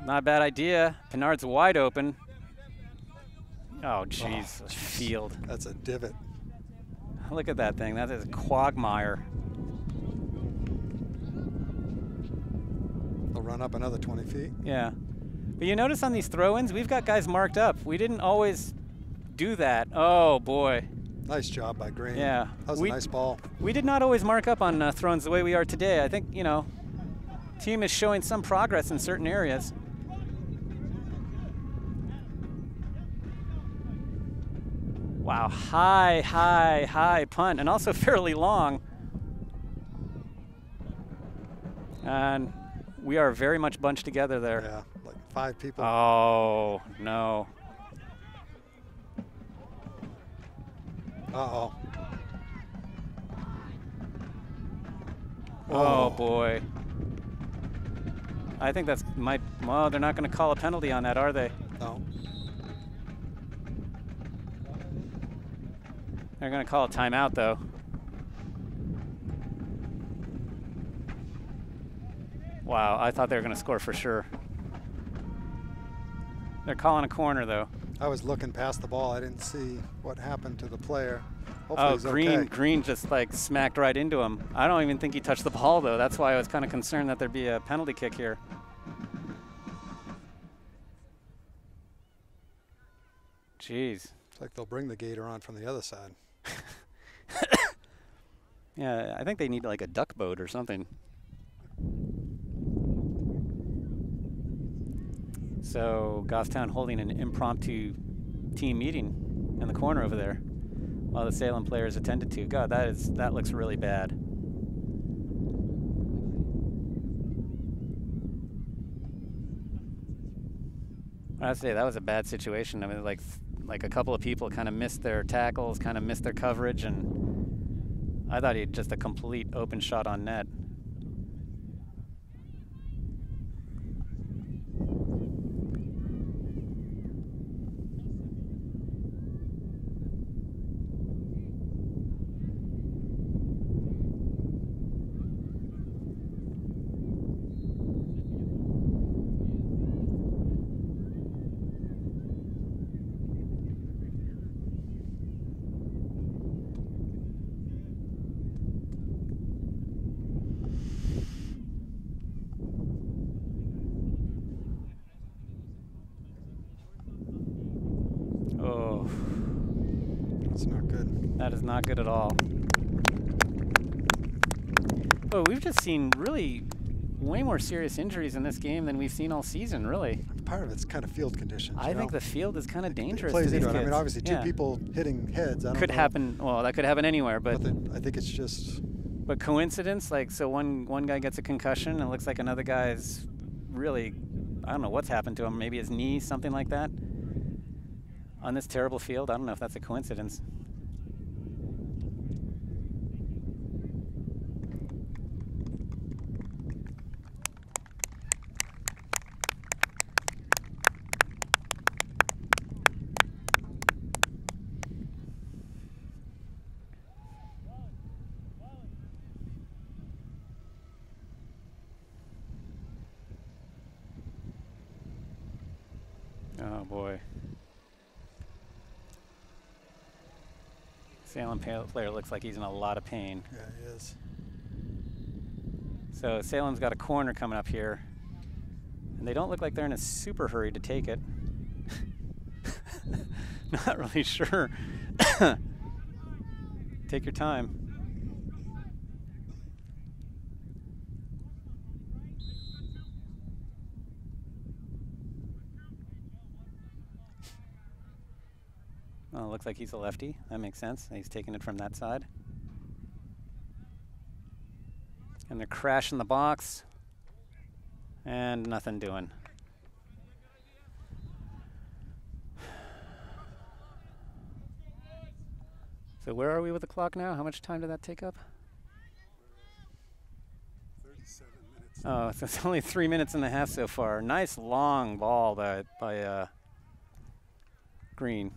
Not a bad idea. Pinard's wide open. Oh, jeez. Oh, field. That's a divot. Look at that thing. That is a quagmire. They'll run up another 20 feet. Yeah. But you notice on these throw-ins, we've got guys marked up. We didn't always do that. Oh, boy. Nice job by Green. Yeah. That was a nice ball. We did not always mark up on throw-ins the way we are today. I think, you know, team is showing some progress in certain areas. Wow, high punt, and also fairly long. And we are very much bunched together there. Yeah, like 5 people. Oh, no. Uh-oh. Oh, boy. I think that's well, they're not going to call a penalty on that, are they? No. They're going to call a timeout, though. Wow, I thought they were going to score for sure. They're calling a corner, though. I was looking past the ball. I didn't see what happened to the player. Hopefully he's Green, okay. Green just like smacked right into him. I don't even think he touched the ball, though. That's why I was kind of concerned that there'd be a penalty kick here. Jeez. It's like they'll bring the gator on from the other side. Yeah, I think they need like a duck boat or something. So Goffstown holding an impromptu team meeting in the corner over there while the Salem players attended to. God, that looks really bad. I'd say that was a bad situation. I mean, like a couple of people kind of missed their tackles, kind of missed their coverage, and I thought he had just a complete open shot on net. That is not good at all. Oh, we've just seen really way more serious injuries in this game than we've seen all season, really. Part of it's kind of field conditions. I think the field is kind of dangerous. It plays to these into it. kids. I mean, obviously, two people hitting heads. I don't could know. happen. Well, that could happen anywhere, but I think it's just. But coincidence, like, so one guy gets a concussion, and it looks like another guy's really, I don't know what's happened to him. Maybe his knee, something like that. On this terrible field, I don't know if that's a coincidence. Oh boy. Salem player looks like he's in a lot of pain. Yeah, he is. So Salem's got a corner coming up here. And they don't look like they're in a super hurry to take it. Not really sure. Take your time. Oh, looks like he's a lefty. That makes sense. He's taking it from that side. And they're crashing the box. And nothing doing. So where are we with the clock now? How much time did that take up? 37 minutes. Oh, so it's only 3 minutes and a half so far. Nice long ball by Green.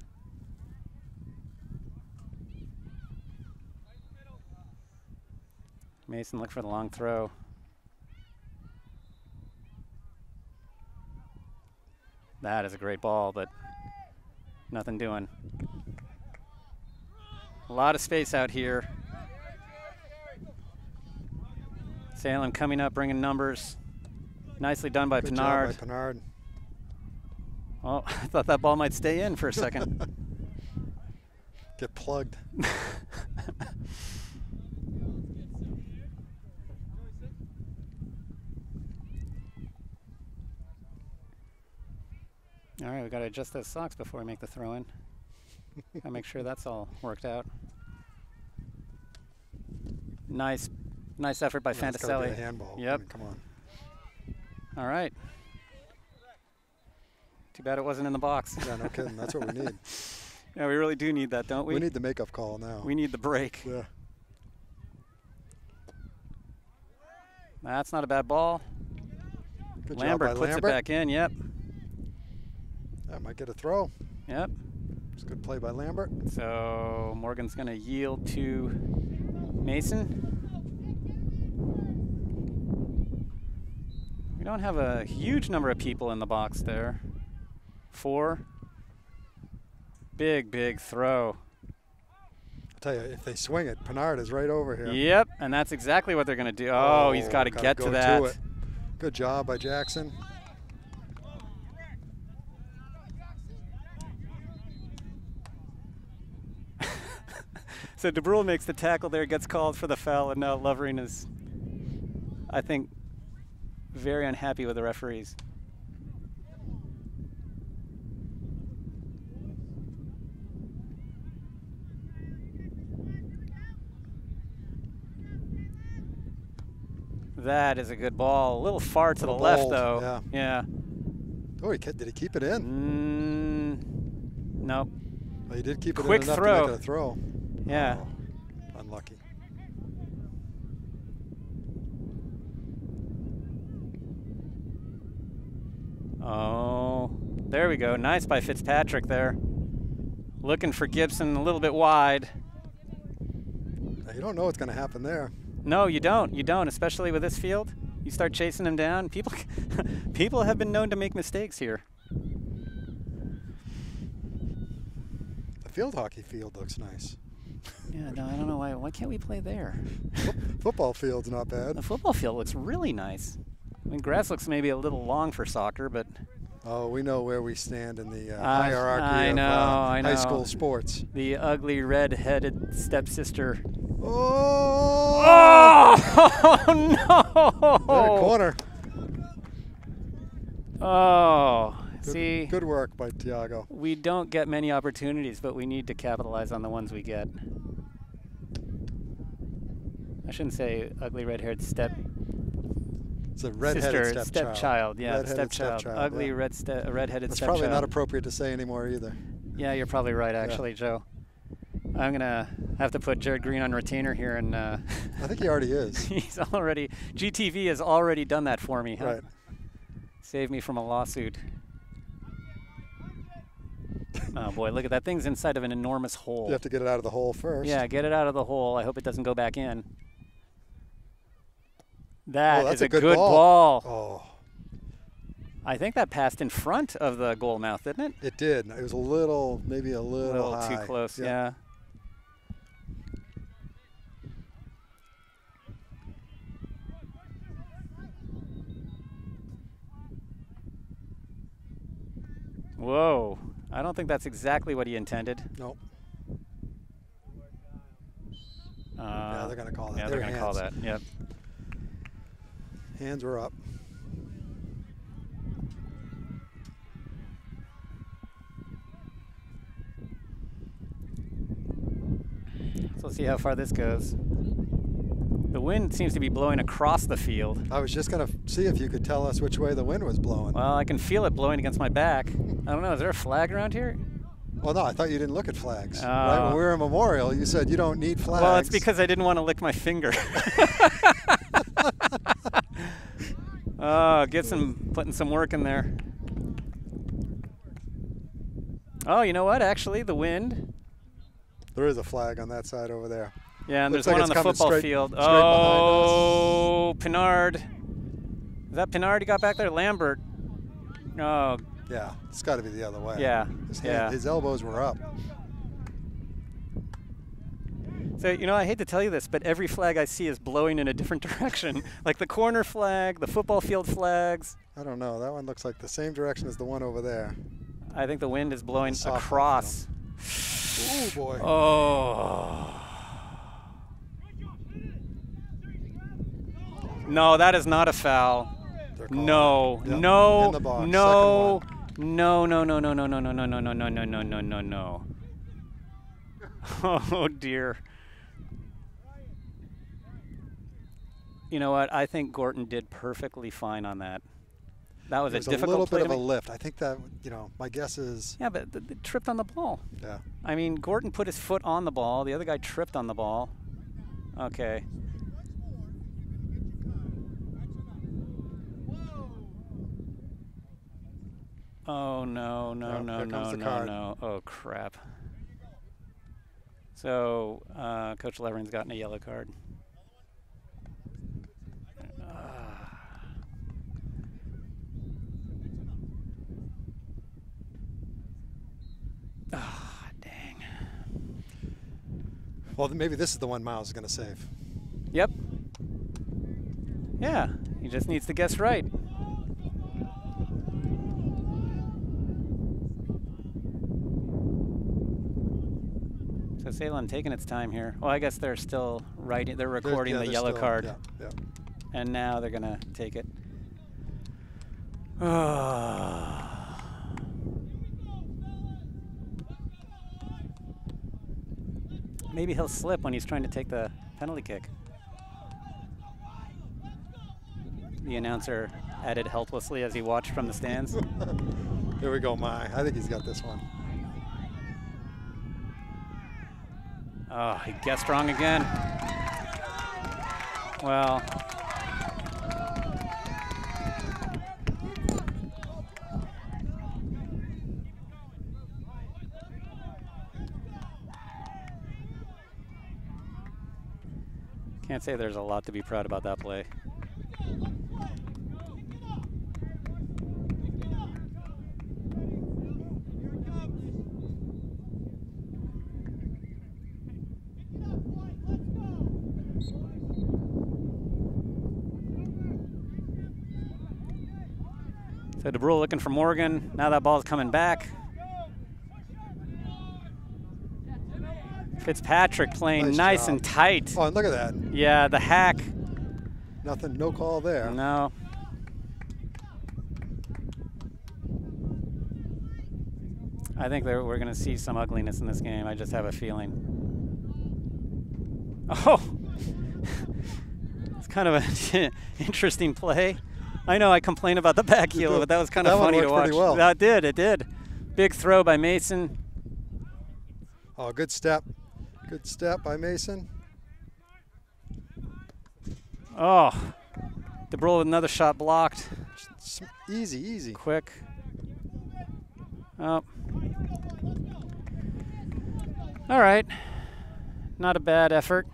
Mason, look for the long throw. That is a great ball, but nothing doing. A lot of space out here. Salem coming up, bringing numbers. Nicely done by Good Pinard. job by Pinard. Oh, I thought that ball might stay in for a second. Get plugged. All right, we got to adjust those socks before we make the throw in. Gotta make sure that's all worked out. Nice effort by Yeah, it's gotta be Fantaselli. a handball. Yep. I mean, come on. All right. Too bad it wasn't in the box. Yeah, no kidding. That's what we need. Yeah, we really do need that, don't we? We need the makeup call now. We need the break. Yeah. That's not a bad ball. Good Lambert job by puts Lambert. it back in. Yep. That might get a throw. Yep. It's a good play by Lambert. So Morgan's going to yield to Mason. We don't have a huge number of people in the box there. 4. Big throw. I'll tell you, if they swing it, Pinard is right over here. Yep, and that's exactly what they're going to do. Oh, he's got to gotta get go to that. it. Good job by Jackson. So DeBrule makes the tackle there, gets called for the foul, and now Lovering is, I think, very unhappy with the referees. That is a good ball. A little far to the left, bold, though. yeah. Yeah. Oh, did he keep it in? Nope. Well, he did keep it Quick in enough throw. to make it a throw. Yeah. Oh, unlucky. Oh, there we go. Nice by Fitzpatrick there. Looking for Gibson a little bit wide. Now, you don't know what's going to happen there. No, you don't. You don't, especially with this field. You start chasing him down. People, people have been known to make mistakes here. The field hockey field looks nice. Yeah, no, I don't know why. Why can't we play there? Football field's not bad. The football field looks really nice. I mean, grass looks maybe a little long for soccer, but Oh, we know where we stand in the hierarchy I know. high school sports. The ugly red-headed stepsister. Oh! Oh no! There, corner. Oh, Good, see, good work by Tiago. we don't get many opportunities, but we need to capitalize on the ones we get. I shouldn't say ugly red-haired It's a red-headed stepchild. Yeah, Red-headed stepchild. Ugly yeah. redheaded That's stepchild. probably not appropriate to say anymore either. Yeah, you're probably right, actually, Joe. I'm gonna have to put Jared Green on retainer here, and I think he already is. he's already GTV has already done that for me. Huh? Right. Saved me from a lawsuit. Oh boy, look at that thing's inside of an enormous hole. You have to get it out of the hole first. Yeah, get it out of the hole. I hope it doesn't go back in. That that's is a a good good ball. ball. Oh, I think that passed in front of the goal mouth, didn't it? it did. It was a little, maybe a A little little high. too close, yeah. Whoa. I don't think that's exactly what he intended. Nope. Yeah, they're going to call that. Yeah, they're going to call that. Yep. Hands were up. So let's see how far this goes. The wind seems to be blowing across the field. I was just going to see if you could tell us which way the wind was blowing. Well, I can feel it blowing against my back. I don't know. Is there a flag around here? Well, no, I thought you didn't look at flags. Right? When we were in Memorial, you said you don't need flags. Well, it's because I didn't want to lick my finger. Oh, putting some work in there. Oh, you know what? Actually, the wind. There is a flag on that side over there. Yeah, and Looks there's like one on it's the coming football straight- field. straight behind us. Oh, Pinard. Is that Pinard you got back there? Lambert. Oh, Yeah, it's got to be the other way. yeah. His elbows were up. So, you know, I hate to tell you this, but every flag I see is blowing in a different direction. Like the corner flag, the football field flags. I don't know. That one looks like the same direction as the one over there. I think the wind is blowing Softball across. Oh, boy. Oh. No, that is not a foul. They're calling No, it. Yep. no, In the box. no, Second no, no, no, no, no, no, no, no, no, no, no, no, no, no, no, no. Oh dear. You know what? I think Gorton did perfectly fine on that. That was It was a difficult little play bit to of a make. lift. I think that, my guess is, Yeah, but it tripped on the ball. yeah. I mean, Gorton put his foot on the ball. The other guy tripped on the ball. Okay. Oh, no, no, Oh, no, here comes no, the no, card. no. Oh, crap. So, Coach Levering's gotten a yellow card. Ah, dang. Well, maybe this is the one Miles is going to save. Yep. Yeah, he just needs to guess right. So Salem taking its time here. Well, I guess they're still writing. They're recording the they're yellow still- card, Yeah, yeah. and now they're gonna take it. Maybe he'll slip when he's trying to take the penalty kick. the announcer added helplessly as he watched from the stands. Here we go, Mai. I think he's got this one. Oh, he guessed wrong again. Well. Can't say there's a lot to be proud about that play. So DeBrule looking for Morgan. Now that ball's coming back. Fitzpatrick playing nice and tight. Oh, and look at that. Yeah, the hack. Nothing, no call there. No. I think we're going to see some ugliness in this game. I just have a feeling. Oh! It's kind of an interesting play. I know I complain about the back heel, but that was kind of funny to watch. Well. That did, it did. Big throw by Mason. Oh, good step. Good step by Mason. Oh, DeBrule with another shot blocked. Easy, easy. Quick. Oh. All right. Not a bad effort.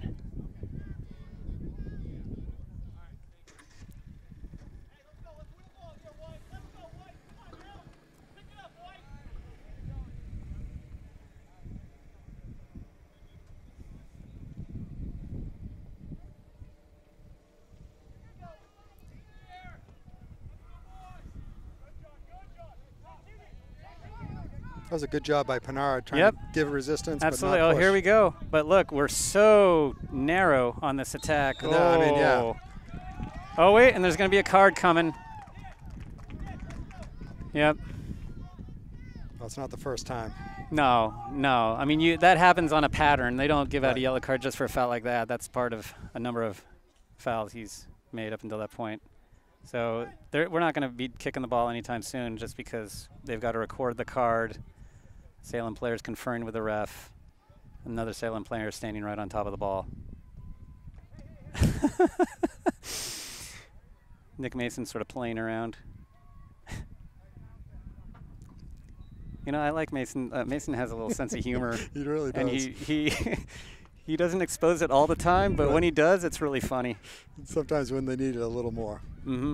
That was a good job by Pinard trying to give resistance. Absolutely. But not push. Oh, here we go. But look, we're so narrow on this attack. No, I mean, yeah. Oh, wait, and there's going to be a card coming. Yep. Well, it's not the first time. No, no. I mean, that happens on a pattern. They don't give out a yellow card just for a foul like that. That's part of a number of fouls he's made up until that point. So we're not going to be kicking the ball anytime soon just because they've got to record the card. Salem players conferring with the ref. Another Salem player standing right on top of the ball. Nick Mason sort of playing around. You know, I like Mason. Mason has a little sense of humor. He really does. And he doesn't expose it all the time, but when he does, it's really funny. Sometimes when they need it a little more. Mm-hmm.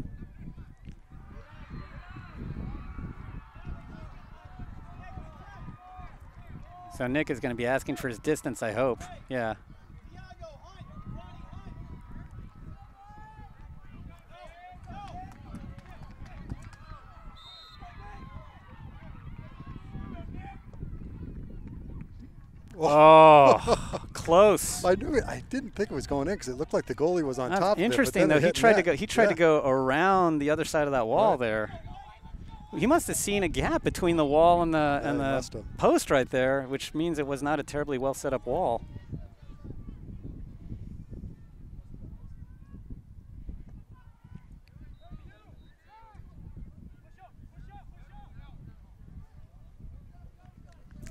So Nick is going to be asking for his distance, I hope. Yeah. Oh, close. I knew it. I didn't think it was going in because it looked like the goalie was on top of it. Interesting, though. He tried to go around the other side of that wall there. He must have seen a gap between the wall and the post right there, which means it was not a terribly well set up wall.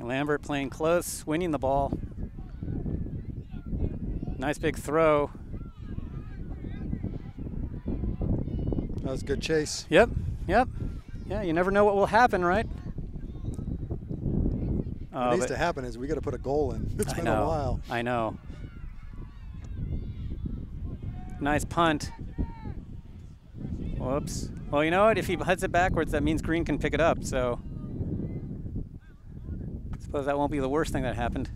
Lambert playing close, winning the ball. Nice big throw. That was a good chase. Yep, yep. Yeah, you never know what will happen, right? What needs to happen is we got to put a goal in. It's been a while. I know. Nice punt. Whoops. Well, you know what? If he heads it backwards, that means Green can pick it up. So I suppose that won't be the worst thing that happened.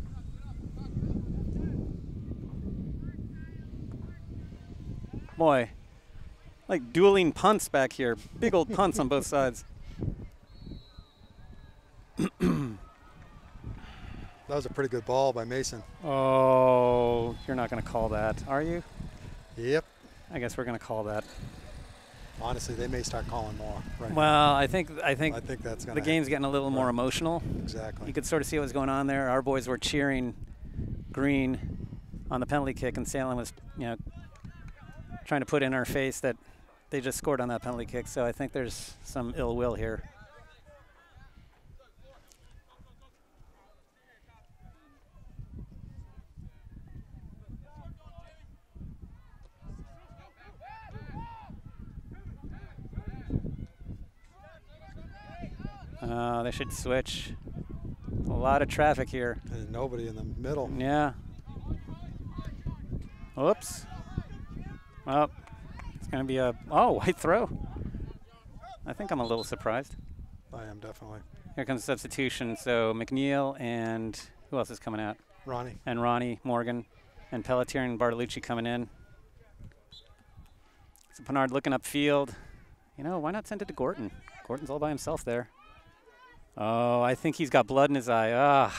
Boy, like dueling punts back here. Big old punts on both sides. That was a pretty good ball by Mason. Oh, you're not going to call that, are you? Yep. I guess we're going to call that. Honestly, they may start calling more. Right well, now. I think that's the game's getting a little more emotional. Exactly. You could sort of see what was going on there. Our boys were cheering Green on the penalty kick, and Salem was, trying to put in our face that they just scored on that penalty kick, so I think there's some ill will here. They should switch. A lot of traffic here. And nobody in the middle. Yeah. Whoops. Oh, it's going to be a white throw. I think I'm a little surprised. I am definitely. Here comes substitution. So McNeil and who else is coming out? Ronnie. And Ronnie, Morgan, and Pelletier and Bartolucci coming in. So Pinard looking upfield. You know, why not send it to Gorton? Gorton's all by himself there. Oh, I think he's got blood in his eye.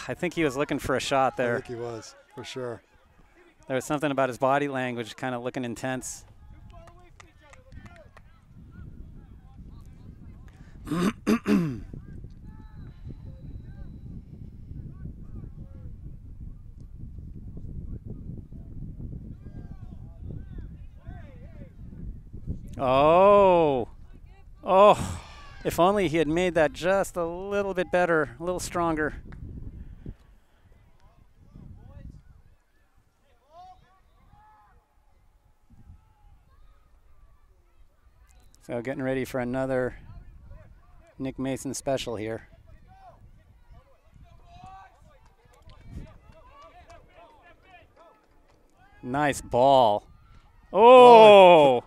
I think he was looking for a shot there. I think he was, for sure. There was something about his body language kind of looking intense. Oh. If only he had made that just a little bit better, a little stronger. So getting ready for another Nick Mason special here. Nice ball. Oh,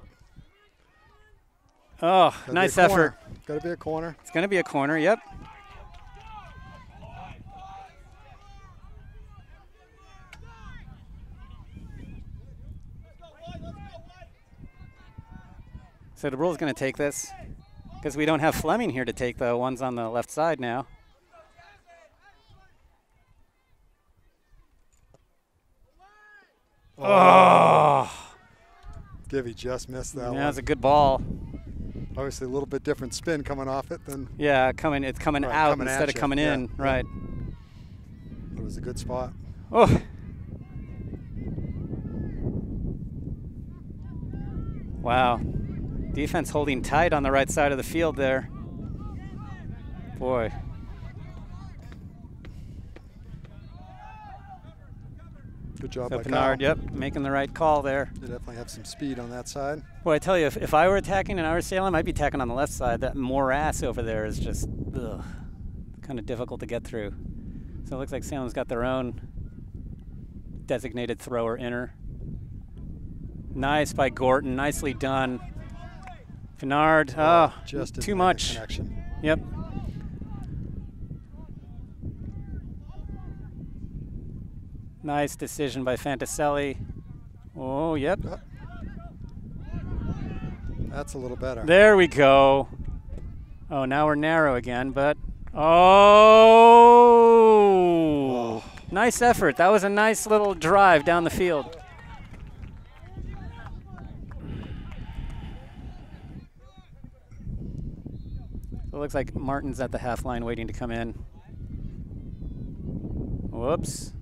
nice effort. Got to be a corner. It's going to be a corner, yep. So DeBrule's going to take this because we don't have Fleming here to take the ones on the left side now. Oh. Givey just missed that one. Yeah, it's a good ball. Obviously a little bit different spin coming off it than. Yeah, it's coming right, out coming instead of coming in. Yeah. Right. It was a good spot. Oh. Wow. Defense holding tight on the right side of the field there. Boy. Good job So by Pinard, Kyle. yep, making the right call there. They definitely have some speed on that side. Boy, I tell you, if I were attacking and I were Salem, I'd be attacking on the left side. That morass over there is just kind of difficult to get through. So it looks like Salem's got their own designated thrower inner. Nice by Gorton, nicely done. Pinard, just too much. Connection. Yep. Nice decision by Fantaselli. Oh, yep. Oh. That's a little better. There we go. Oh, now we're narrow again, but oh. Nice effort. That was a nice little drive down the field. It looks like Martin's at the half line waiting to come in. Whoops.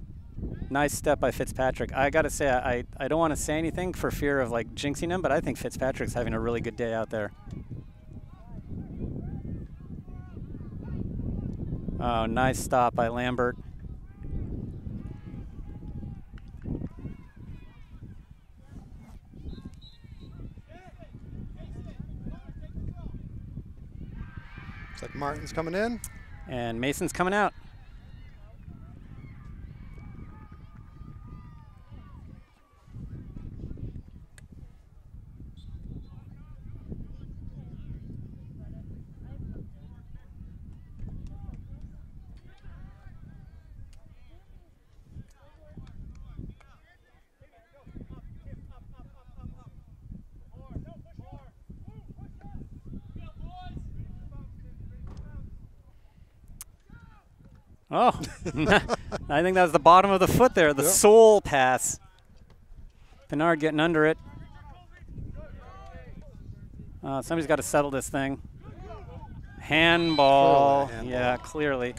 Nice step by Fitzpatrick. I got to say, I don't want to say anything for fear of like jinxing him, but I think Fitzpatrick's having a really good day out there. Oh, nice stop by Lambert. Looks like Martin's coming in. And Mason's coming out. Oh, I think that was the bottom of the foot there, the sole pass. Pinard getting under it. Somebody's got to settle this thing. Handball. Handball. Yeah, clearly.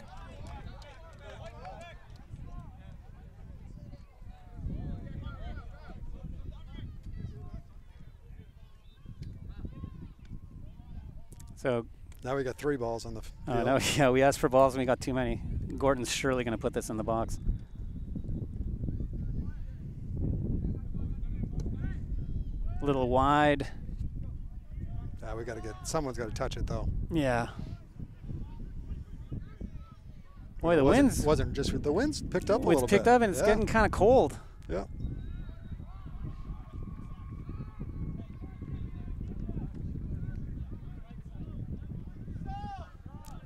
So now we got 3 balls on the field. no, yeah, we asked for balls and we got too many. Gordon's surely going to put this in the box. A little wide. We got to get, someone's got to touch it though. Yeah. Boy, the winds wasn't just the winds picked up a little bit. It's picked up and it's getting kind of cold. Yeah.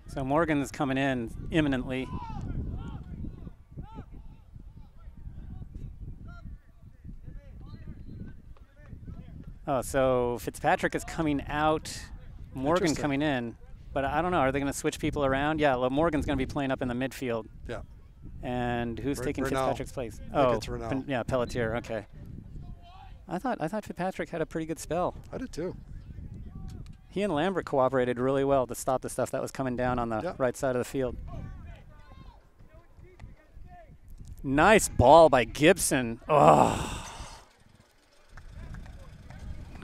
So Morgan's coming in imminently. Oh, so Fitzpatrick is coming out, Morgan coming in. But I don't know, are they going to switch people around? Yeah, well, Morgan's going to be playing up in the midfield. Yeah. And who's taking Fitzpatrick's place? Oh, it's Renaud. Yeah, Pelletier, okay. I thought Fitzpatrick had a pretty good spell. I did too. He and Lambert cooperated really well to stop the stuff that was coming down on the right side of the field. Nice ball by Gibson. Oh.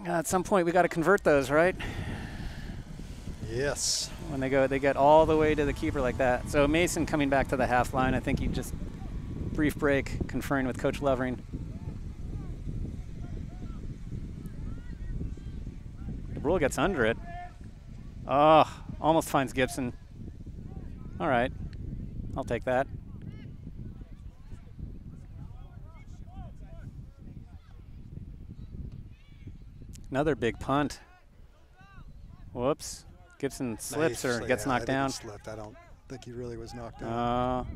At some point, we got to convert those, right? Yes. When they get all the way to the keeper like that. So Mason coming back to the half line. I think he just brief break, conferring with Coach Lovering. DeBrule gets under it. Oh, almost finds Gibson. All right, I'll take that. Another big punt. Whoops. Gibson slips or gets knocked down. Slipped. I don't think he really was knocked down.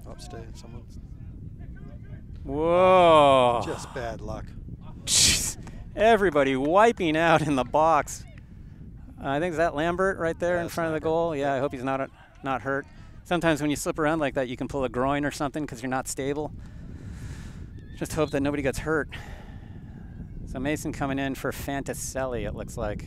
Upstate, someone's. Whoa. Just bad luck. Jeez. Everybody wiping out in the box. I think is that Lambert right there in front of the goal. Yeah, I hope he's not hurt. Sometimes when you slip around like that, you can pull a groin or something because you're not stable. Just hope that nobody gets hurt. So Mason coming in for Fantaselli, it looks like.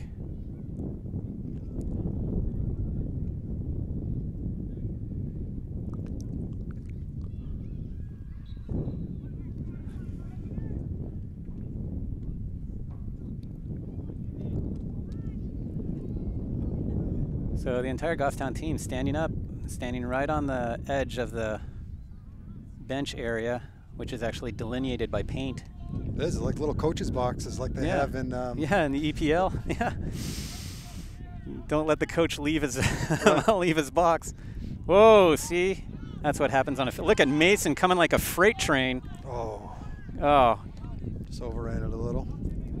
So the entire Goffstown team standing up, standing right on the edge of the bench area, which is actually delineated by paint. This is like little coaches' boxes like they have in... in the EPL, yeah. Don't let the coach leave his, leave his box. Whoa, see? That's what happens on a field. Look at Mason coming like a freight train. Oh. Oh. Just overran it a little.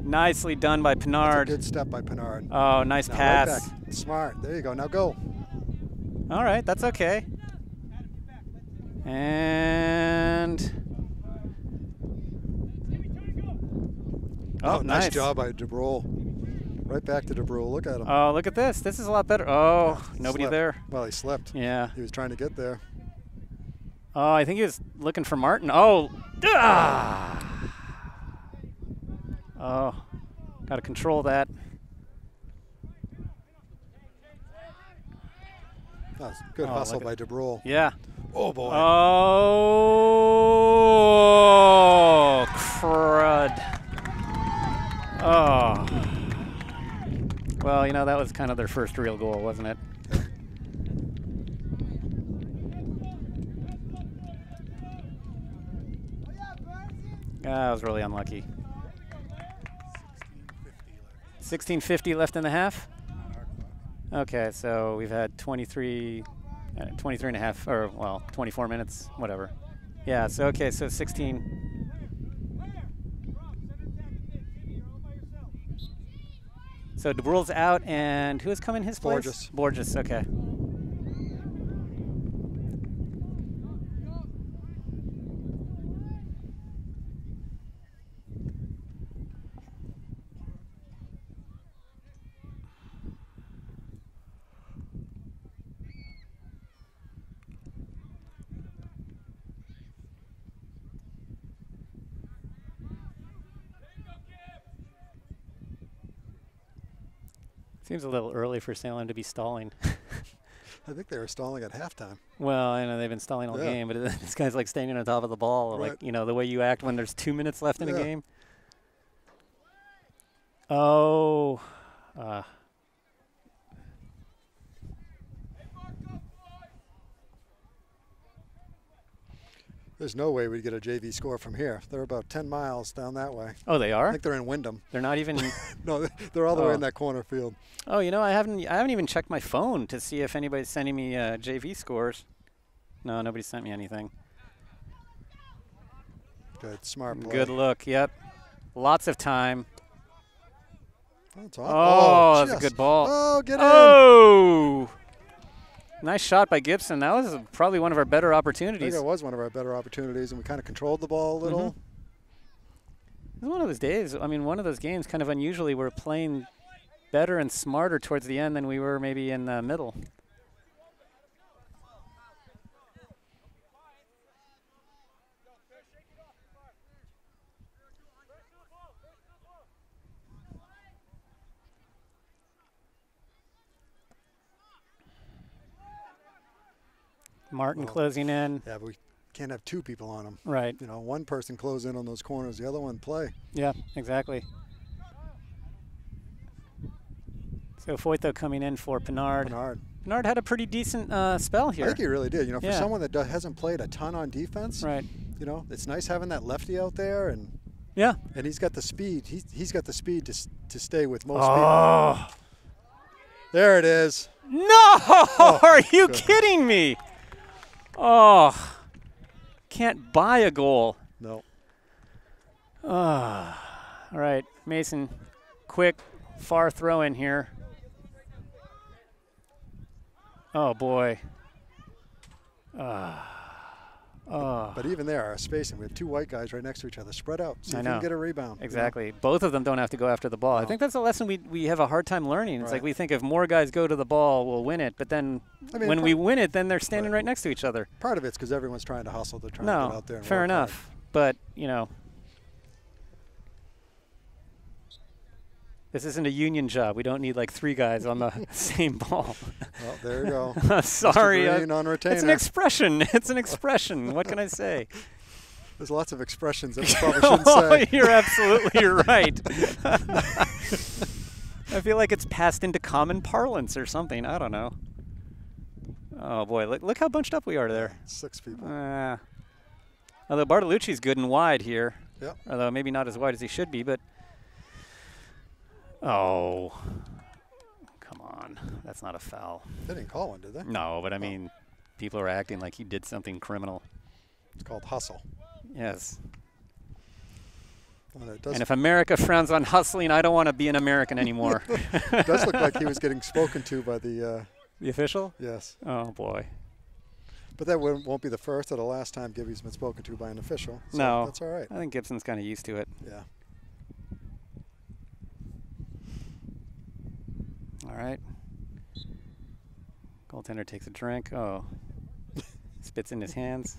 Nicely done by Pinard. That's a good step by Pinard. Oh, nice pass. Right back. Smart. There you go. Now go. All right, that's okay. And... Oh, nice job by DeBrule. Right back to DeBrule. Look at him. Oh, look at this. This is a lot better. Oh, nobody slipped. there. Well, he slipped. Yeah. He was trying to get there. Oh, I think he was looking for Martin. Oh. Oh, got to control that. That's good hustle by DeBrule. Yeah. Oh, boy. Oh, crud. Oh. Well, you know, that was kind of their first real goal, wasn't it? I was really unlucky. 16:50 left in the half. Okay, so we've had 23 and a half, or well, 24 minutes, whatever. Yeah, so okay, so 16. So DeBrule's out, and who is coming in his place? Borges. Borges, okay. Seems a little early for Salem to be stalling. I think they were stalling at halftime. Well, I know they've been stalling all game, but this guy's like standing on top of the ball, right. like, you know, the way you act when there's 2 minutes left in a game. Oh. There's no way we'd get a JV score from here. They're about 10 miles down that way. Oh, they I are? think they're in Wyndham. They're not even. No, they're all the way in that corner field. Oh, you know, I haven't even checked my phone to see if anybody's sending me JV scores. No, nobody sent me anything. Good, smart play. Good look. Yep. Lots of time. That's that's a good ball. Oh, get in. Oh! Nice shot by Gibson. That was probably one of our better I opportunities. think it was one of our better opportunities, and we kind of controlled the ball a little. It was one of those days. I mean, one of those games, kind of unusually, we're playing better and smarter towards the end than we were maybe in the middle. Martin closing in. Yeah, but we can't have two people on them. Right. You know, one person close in on those corners, the other one play. Yeah, exactly. So Foytho coming in for Pinard. Pinard had a pretty decent spell here. I think he really did. You know, for Yeah. someone that hasn't played a ton on defense, Right. you know, it's nice having that lefty out there, and Yeah. and he's got the speed. He's got the speed to stay with most Oh. people. There it is. No! Oh, Are you good. kidding me? Oh. Can't buy a goal. No. All right, Mason, quick, far throw in here. Oh, boy. But even there, our spacing, we have two white guys right next to each other. Spread out. See I if you know. can get a rebound. Exactly. Both of them don't have to go after the ball. I No. think that's a lesson we have a hard time learning. It's Right. like we think if more guys go to the ball, we'll win it. But then I mean, when we win it, then they're standing right next to each other. Part of it's because everyone's trying to hustle. They're trying to get out there and fair work enough. But, you know, this isn't a union job. We don't need like three guys on the same ball. hard. Well, there you go. Sorry. Mr. Green on retainer. It's an expression. It's an expression. What can I say? There's lots of expressions that we probably shouldn't say. You're absolutely right. I feel like it's passed into common parlance or something. I don't know. Oh, boy. Look how bunched up we are there. 6 people. Although Bartolucci's good and wide here. Yep. Although maybe not as wide as he should be, but... Oh. Come on. That's not a foul. They didn't call one, did they? No, but I mean, people are acting like he did something criminal. It's called hustle. Yes. Well, And if America frowns on hustling, I don't want to be an American anymore. it does look like he was getting spoken to by the... The official? yes. Oh, boy. But that won't be the first or the last time Gibby's been spoken to by an official. So No. that's all right. I think Gibson's kind of used to it. Yeah. All right. Goaltender takes a drink. Oh. Spits in his hands.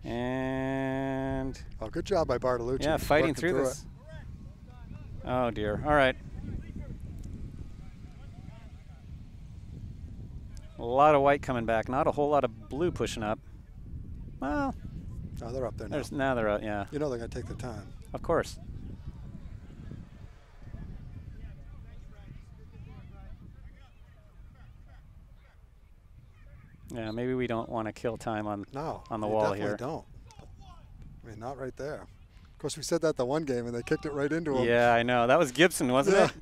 And... Oh, good job by Bartolucci. yeah, fighting Working through this. Oh, dear. All right. A lot of white coming back. Not a whole lot of blue pushing up. Well, Oh, they're up there now. now they're out, yeah. You know they're going to take their time. Of course. Yeah, maybe we don't want to kill time on No, on the you wall definitely here. don't. I mean, not right there. Of course, we said that the one game, and they kicked it right into him. Yeah, I know. That was Gibson, wasn't Yeah. it?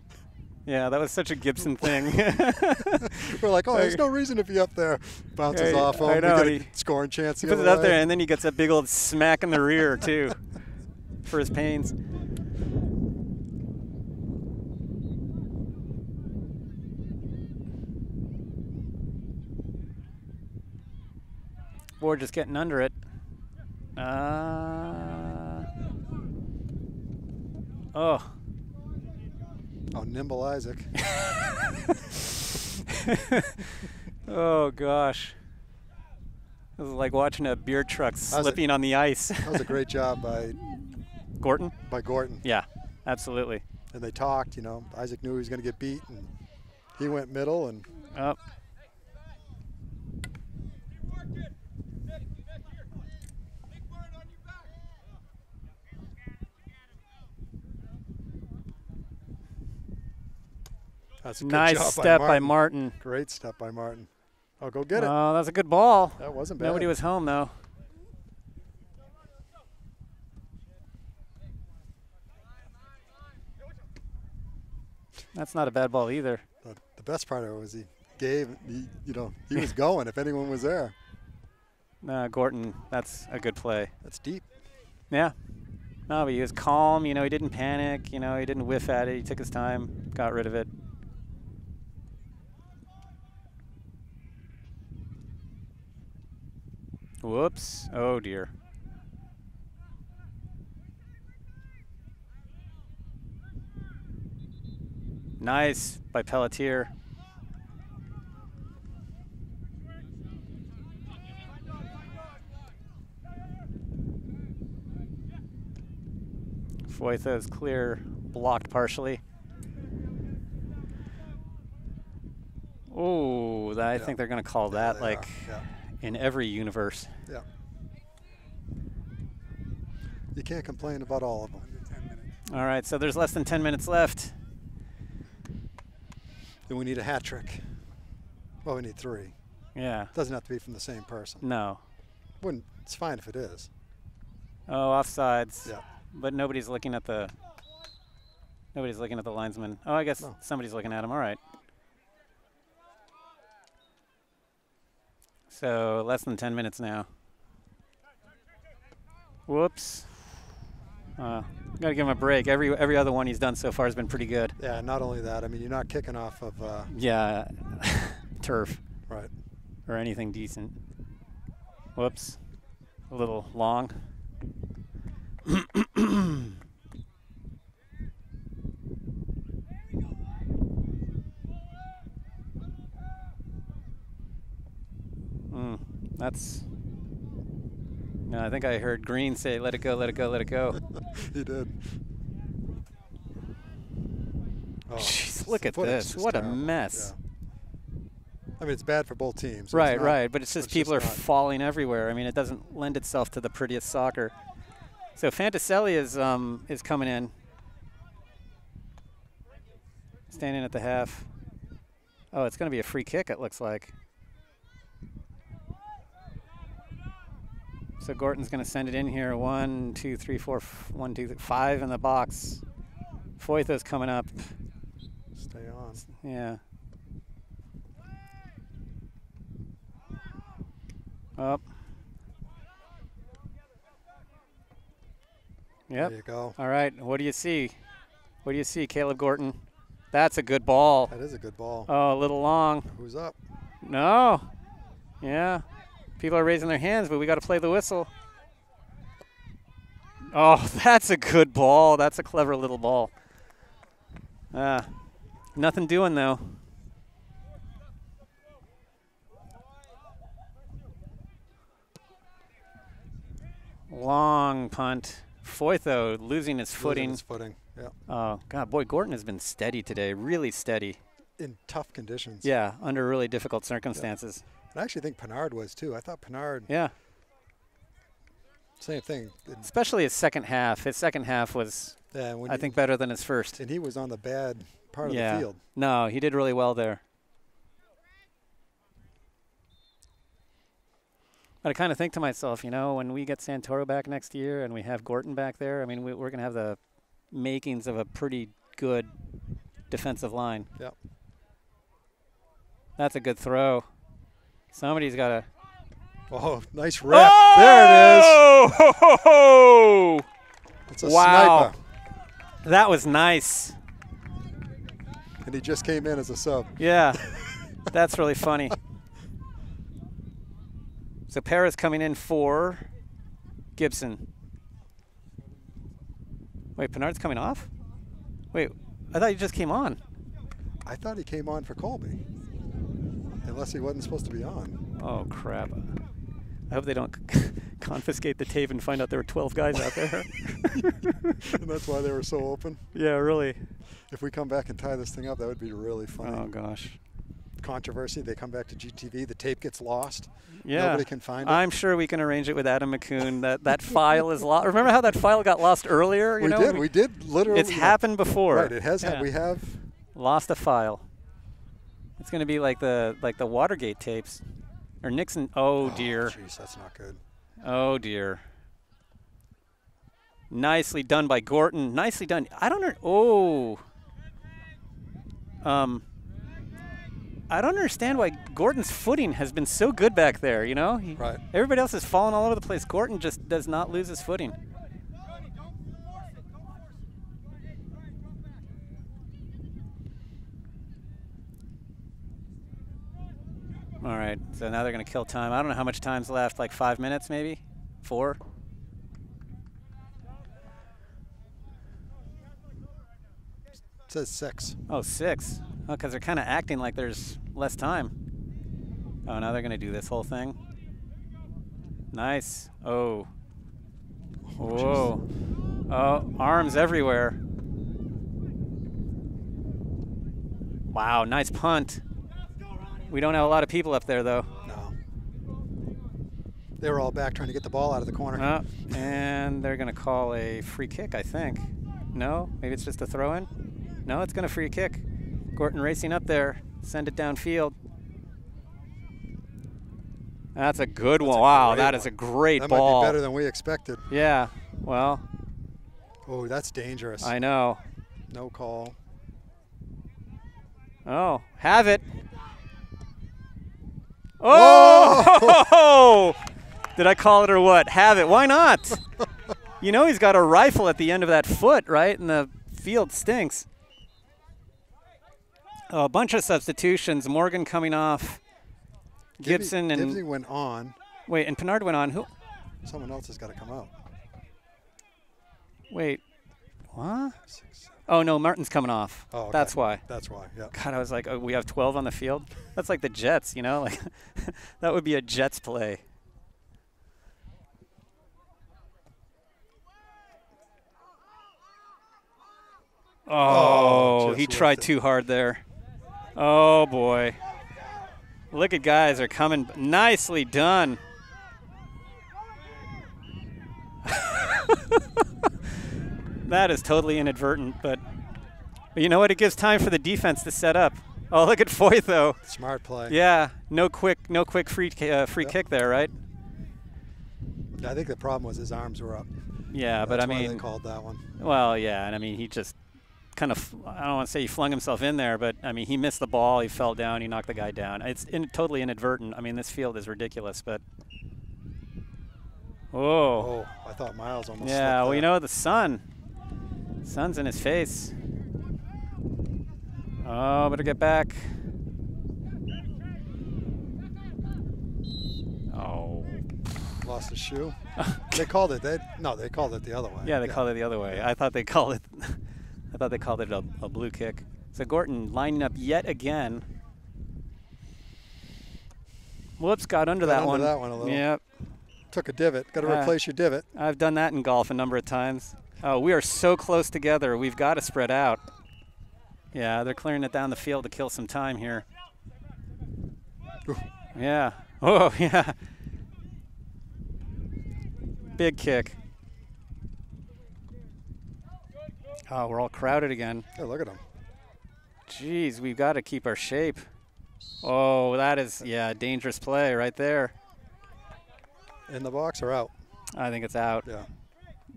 Yeah, that was such a Gibson thing. We're like, oh, there's no reason to be up there. Bounces Yeah, off him. I know, We get he- a scoring chance. He the puts it other out there, way. and then he gets that big old smack in the rear, too, for his pains. We're just getting under it. Oh. Oh, nimble Isaac. Oh, gosh. It was like watching a beer truck slipping on the ice. That was a great job by Gorton? Gorton. Yeah, absolutely. And they talked, you know. Isaac knew he was going to get beat, and he went middle. And Oh. that's a good Nice job step by by Martin. Martin. Great step by Martin. Oh, go get it. Oh, that's a good ball. That wasn't bad. Nobody was home, though. That's not a bad ball either. But the best part of it was he was going if anyone was there. Gorton, that's a good play. That's deep. Yeah. No, but he was calm. You know, he didn't panic. You know, he didn't whiff at it. He took his time, got rid of it. Whoops. Oh, dear. Nice by Pelletier. Foytho's clear, blocked partially. Oh, I think they're going to call that like in every universe. Yeah. You can't complain about all of them. All right, so there's less than 10 minutes left. Then we need a hat trick. Well, we need 3. Yeah. Doesn't have to be from the same person. No. It's fine if it is. Oh, offsides. Yeah. But nobody's looking at the linesman. Oh, I guess somebody's looking at him. All right. So less than 10 minutes now. Whoops. Got to give him a break. Every other one he's done so far has been pretty good. Yeah, not only that. I mean, you're not kicking off of turf. Right. Or anything decent. Whoops. A little long. That's. No, I think I heard Green say, "Let it go, let it go, let it go." He did. Oh, jeez, look at this! What a mess. Yeah. I mean, it's bad for both teams. Right, right. But it's just people are falling everywhere. I mean, it doesn't lend itself to the prettiest soccer. So Fantaselli is coming in, standing at the half. Oh, it's going to be a free kick, it looks like. So Gorton's going to send it in here. 1, 2, 3, 4, 1, 2, 3, 5 in the box. Foytho's coming up. Stay on. Yeah. Up. Yep. There you go. All right. What do you see? What do you see, Caleb Gorton? That's a good ball. That is a good ball. Oh, a little long. Who's up? No. Yeah. People are raising their hands, but we got to play the whistle. Oh, that's a good ball. That's a clever little ball. Nothing doing, though. Long punt. Foytho losing his footing. Yeah. Oh, God, boy, Gorton has been steady today, really steady. In tough conditions. Yeah, under really difficult circumstances. Yeah. I actually think Pinard was, too. I thought Pinard. Yeah. Same thing. Especially his second half. His second half was, I think, better than his first. And he was on the bad part of the field. No, he did really well there. But I kind of think to myself, you know, when we get Santoro back next year and we have Gorton back there, I mean, we're going to have the makings of a pretty good defensive line. Yep. That's a good throw. Somebody's got to. Oh, nice rip. Oh! There it is. It's a sniper. That was nice. And he just came in as a sub. Yeah. That's really funny. So Perez coming in for Gibson. Wait, Pinard's coming off? Wait, I thought he just came on. I thought he came on for Colby. Unless he wasn't supposed to be on. Oh, crap. I hope they don't confiscate the tape and find out there were 12 guys out there. And that's why they were so open? Yeah, really. If we come back and tie this thing up, that would be really funny. Oh, gosh. Controversy. They come back to GTV. The tape gets lost. Yeah. Nobody can find it. I'm sure we can arrange it with Adam McCoon. That file is lost. Remember how that file got lost earlier? We did literally. It's happened before. Right. It has. We have lost a file. It's going to be like the Watergate tapes, or Nixon. Oh dear. Jeez, that's not good. Oh dear. Nicely done by Gorton. Nicely done. I don't know. Oh. I don't understand why Gordon's footing has been so good back there, you know? Right. Everybody else is falling all over the place. Gordon just does not lose his footing. All right, so now they're going to kill time. I don't know how much time's left, like 5 minutes maybe? 4? It says 6. Oh, 6. Oh, because they're kind of acting like there's less time. Oh, now they're going to do this whole thing. Nice. Oh. Whoa. Oh, arms everywhere. Wow, nice punt. We don't have a lot of people up there, though. No. They were all back trying to get the ball out of the corner. And they're going to call a free kick, I think. No? Maybe it's just a throw-in? No, it's going to free kick. Gordon racing up there. Send it downfield. That's a good one. Wow, that is a great ball. That might be better than we expected. Yeah, well. Oh, that's dangerous. I know. No call. Oh, have it. Oh! Did I call it or what? Have it. Why not? You know he's got a rifle at the end of that foot, right? And the field stinks. Oh, a bunch of substitutions. Morgan coming off. Gibson and Gibson went on. Wait, and Pinard went on. Who? Someone else has got to come out. Wait. What? 6, 7. Oh, no, Martin's coming off. Oh, okay. That's why. That's why, yeah. God, I was like, oh, we have 12 on the field? That's like the Jets, you know? Like that would be a Jets play. Oh, he tried too hard there. Oh, boy. Look at guys are coming. Nicely done. That is totally inadvertent, but you know what? It gives time for the defense to set up. Oh, look at Foyt, though. Smart play. Yeah, no quick free kick there, right? I think the problem was his arms were up. Yeah, but I mean, why they called that one. Well, yeah, and I mean he just kind of, I don't want to say he flung himself in there, but I mean he missed the ball, he fell down, he knocked the guy down. It's totally inadvertent. I mean this field is ridiculous, but oh, I thought Miles almost. Yeah, well, you know the sun's in his face. Oh, better get back. Oh. Lost his shoe. They called it. They called it the other way. Yeah, they called it the other way. I thought they called it. I thought they called it a blue kick. So Gordon lining up yet again. Whoops, got under that one. That one a little. Yep. Took a divot. Got to replace your divot. I've done that in golf a number of times. Oh, we are so close together. We've got to spread out. Yeah, they're clearing it down the field to kill some time here. Ooh. Yeah. Oh, yeah. Big kick. Oh, we're all crowded again. Hey, look at them. Jeez, we've got to keep our shape. Oh, that is, yeah, dangerous play right there. In the box or out? I think it's out. Yeah.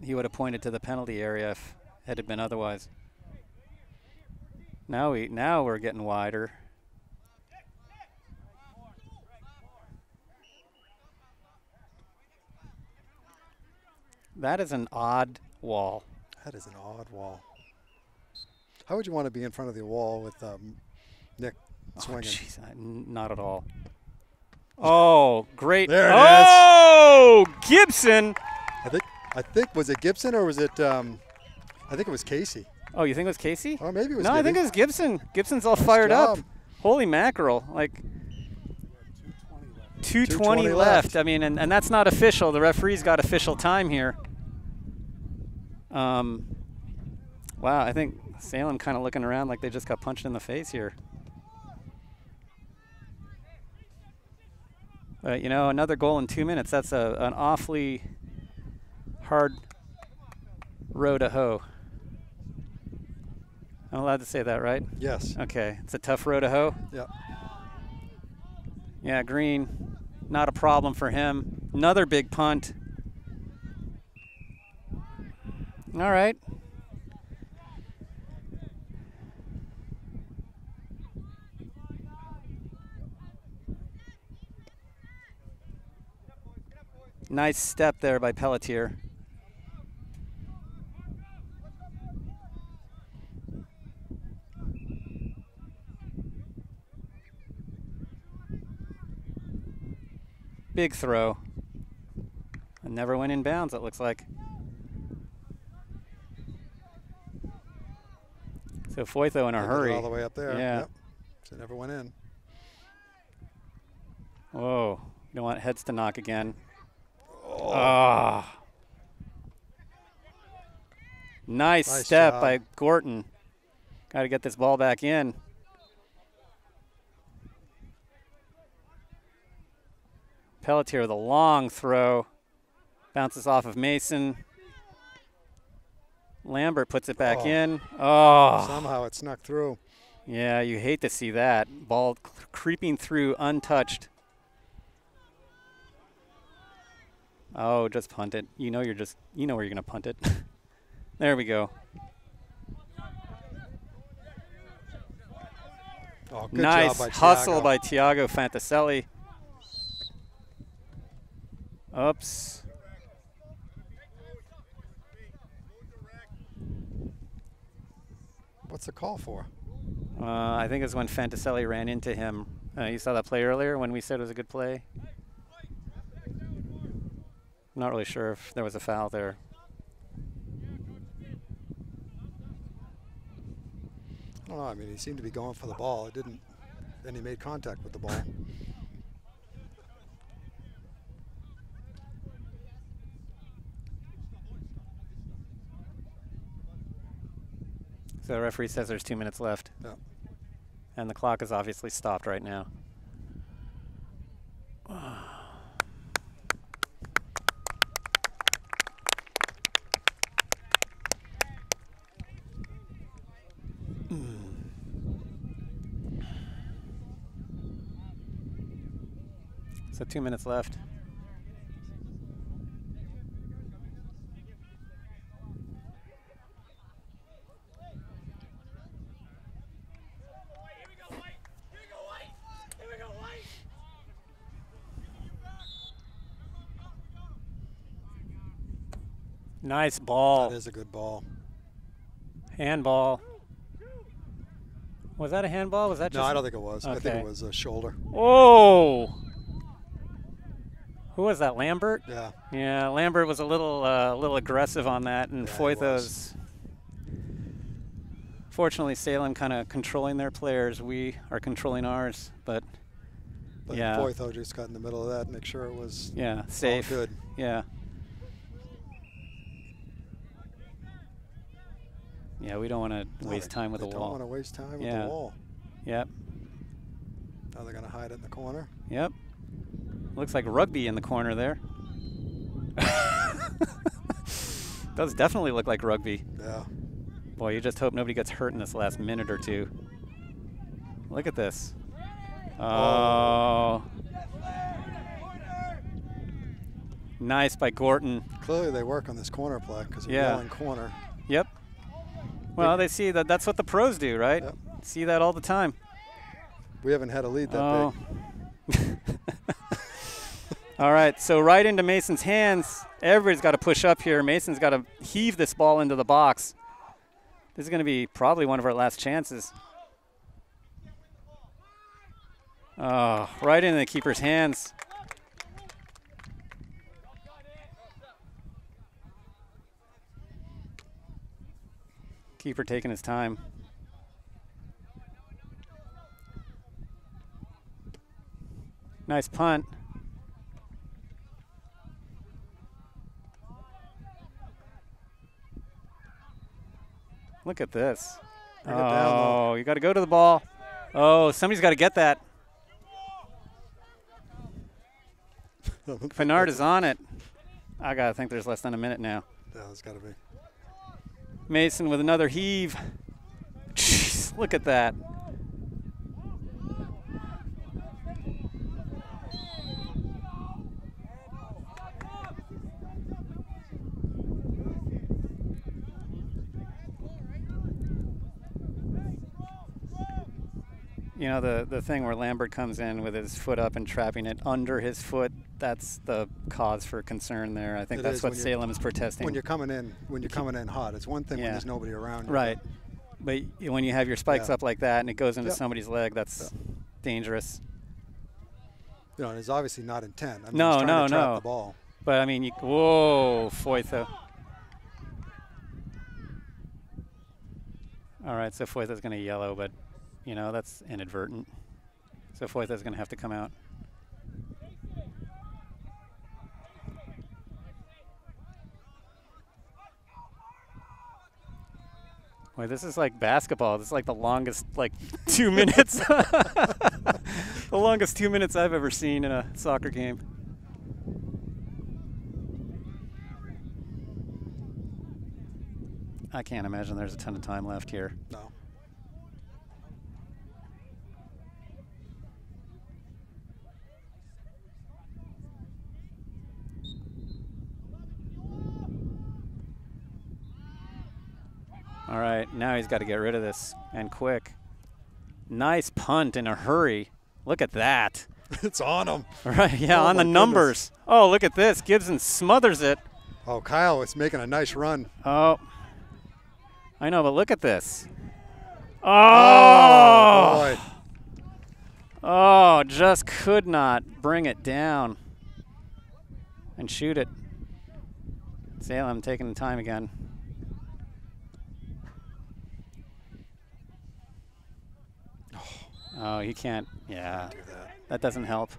He would have pointed to the penalty area if it had been otherwise. Now we're getting wider. That is an odd wall. That is an odd wall. How would you want to be in front of the wall with Nick swinging? Oh, geez, not at all. Oh, great. There it is. Oh, Gibson. I think, was it Gibson or was it, I think it was Casey. Oh, you think it was Casey? Or maybe it was No, Gibby. I think it was Gibson. Gibson's all fired up. Holy mackerel. Like, 2:20 left. I mean, and that's not official. The referee's got official time here. Wow, I think Salem kind of looking around like they just got punched in the face here. But, you know, another goal in 2 minutes. That's an awfully hard row to hoe. I'm allowed to say that, right? Yes. Okay, it's a tough row to hoe. Yeah. Yeah, Green, not a problem for him. Another big punt. All right. Nice step there by Pelletier. Big throw. And never went in bounds, it looks like. So Foytho in a hurry. All the way up there. Yeah. Yep. So it never went in. Whoa. You don't want heads to knock again. Oh. Nice step job by Gorton. Got to get this ball back in. Pelletier with a long throw. Bounces off of Mason. Lambert puts it back in. Oh. Somehow it snuck through. Yeah, you hate to see that. Ball creeping through untouched. Oh, just punt it. You know where you're going to punt it. There we go. Oh, good nice job by hustle Thiago. by Thiago Fantaselli. Oops. What's the call for? I think it's when Fantaselli ran into him. You saw that play earlier when we said it was a good play? Not really sure if there was a foul there. I don't know. I mean, he seemed to be going for the ball. It didn't. Then he made contact with the ball. So the referee says there's 2 minutes left. Yeah. And the clock is obviously stopped right now. So 2 minutes left. Nice ball. That is a good ball. Handball. Was that a handball? Was that just? No, I don't think it was. Okay. I think it was a shoulder. Oh! Who was that? Lambert? Yeah. Yeah, Lambert was a little aggressive on that, and Yeah, Foytho's. Fortunately, Salem kind of controlling their players. We are controlling ours, but yeah. Foytho just got in the middle of that, make sure it was safe. all good. Yeah. Yeah, we don't want to waste time with the wall. They don't want to waste time with the wall. Yep. Now they're going to hide it in the corner. Yep. Looks like rugby in the corner there. Does definitely look like rugby. Yeah. Boy, you just hope nobody gets hurt in this last minute or two. Look at this. Oh. Nice by Gorton. Clearly they work on this corner play because they're yelling corner. Yep. Well, they see that. That's what the pros do, right? Yep. See that all the time. We haven't had a lead that big. All right, so right into Mason's hands. Everybody's got to push up here. Mason's got to heave this ball into the box. This is going to be probably one of our last chances. Oh, right into the keeper's hands. Keeper taking his time. Nice punt. Look at this. Bring it down, Oh, you got to go to the ball. Oh, somebody's got to get that. Pinard is on it. I got to think there's less than a minute now. Yeah, there's got to be. Mason with another heave. Jeez, look at that. You know, the thing where Lambert comes in with his foot up and trapping it under his foot, that's the cause for concern there. I think It that's is what when Salem is protesting. When you're coming in hot, it's one thing when there's nobody around you. Right. But when you have your spikes Yeah. up like that and it goes into Yep. somebody's leg, that's dangerous. You know, and it's obviously not intent. I mean, No, he's trying no, to trap no. the ball. But I mean, whoa, Foytha. All right, so Foytha's going to yellow, but, you know, that's inadvertent. So Foytha's going to have to come out. Boy, this is like basketball. This is like the longest, 2 minutes. The longest 2 minutes I've ever seen in a soccer game. I can't imagine there's a ton of time left here. No. All right, now he's got to get rid of this, and quick. Nice punt in a hurry. Look at that. It's on him. Right, yeah, Oh on the my numbers. goodness. Oh, look at this. Gibson smothers it. Oh, Kyle is making a nice run. Oh, I know, but look at this. Oh, boy. Oh, just could not bring it down and shoot it. Salem taking the time again. Oh, he can't. Yeah, Do that. that doesn't help.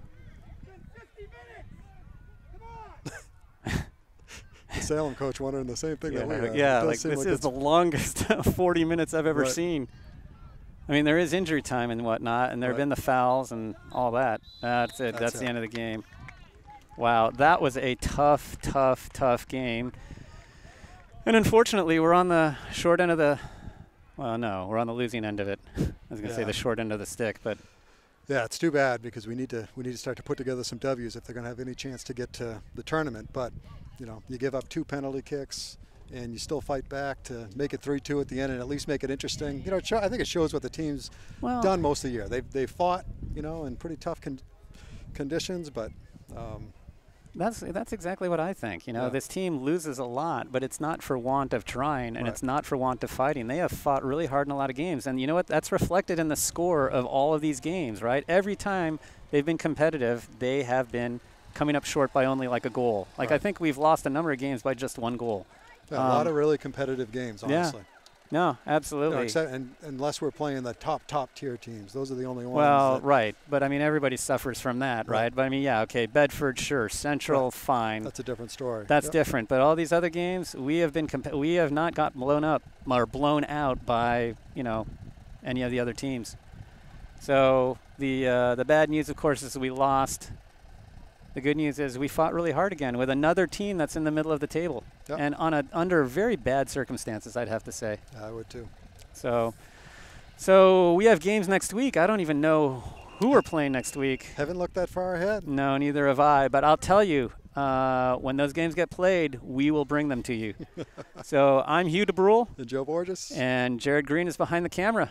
The Salem coach wondering the same thing that we are. Yeah, It does like seem this is it's- the longest 40 minutes I've ever Right. seen. I mean, there is injury time and whatnot, and there have Right. been the fouls and all that. That's it. That's the it. end of the game. Wow, that was a tough, tough, tough game. And unfortunately, we're on the short end of the. Well, no, we're on the losing end of it. I was going to say Yeah. the short end of the stick, but Yeah, it's too bad because we need to start to put together some W's if they're going to have any chance to get to the tournament. But you know, you give up 2 penalty kicks and you still fight back to make it 3-2 at the end and at least make it interesting. You know, I think it shows what the team's done most of the year. They fought, you know, in pretty tough conditions, but. That's exactly what I think. You know, Yeah. this team loses a lot, but it's not for want of trying, and Right. it's not for want of fighting. They have fought really hard in a lot of games, and you know what? That's reflected in the score of all of these games, right? Every time they've been competitive, they have been coming up short by only like a goal. Like I Right. think we've lost a number of games by just 1 goal. Yeah, a lot of really competitive games, honestly. No, You absolutely. know, except unless we're playing the top tier teams, those are the only ones. Well, that, right, but I mean everybody suffers from that, right? Right. But I mean, yeah, okay, Bedford, sure, Central, Right. fine. That's a different story. That's Yep. different. But all these other games, we have been we have not got blown up or blown out by any of the other teams. So the bad news, of course, is we lost. The good news is we fought really hard again with another team that's in the middle of the table, Yep. and under very bad circumstances, I'd have to say. I would too. So we have games next week. I don't even know who we're playing next week. Haven't looked that far ahead. No, neither have I. But I'll tell you, when those games get played, we will bring them to you. So I'm Hugh DeBrule. And Joe Borges. And Jared Green is behind the camera.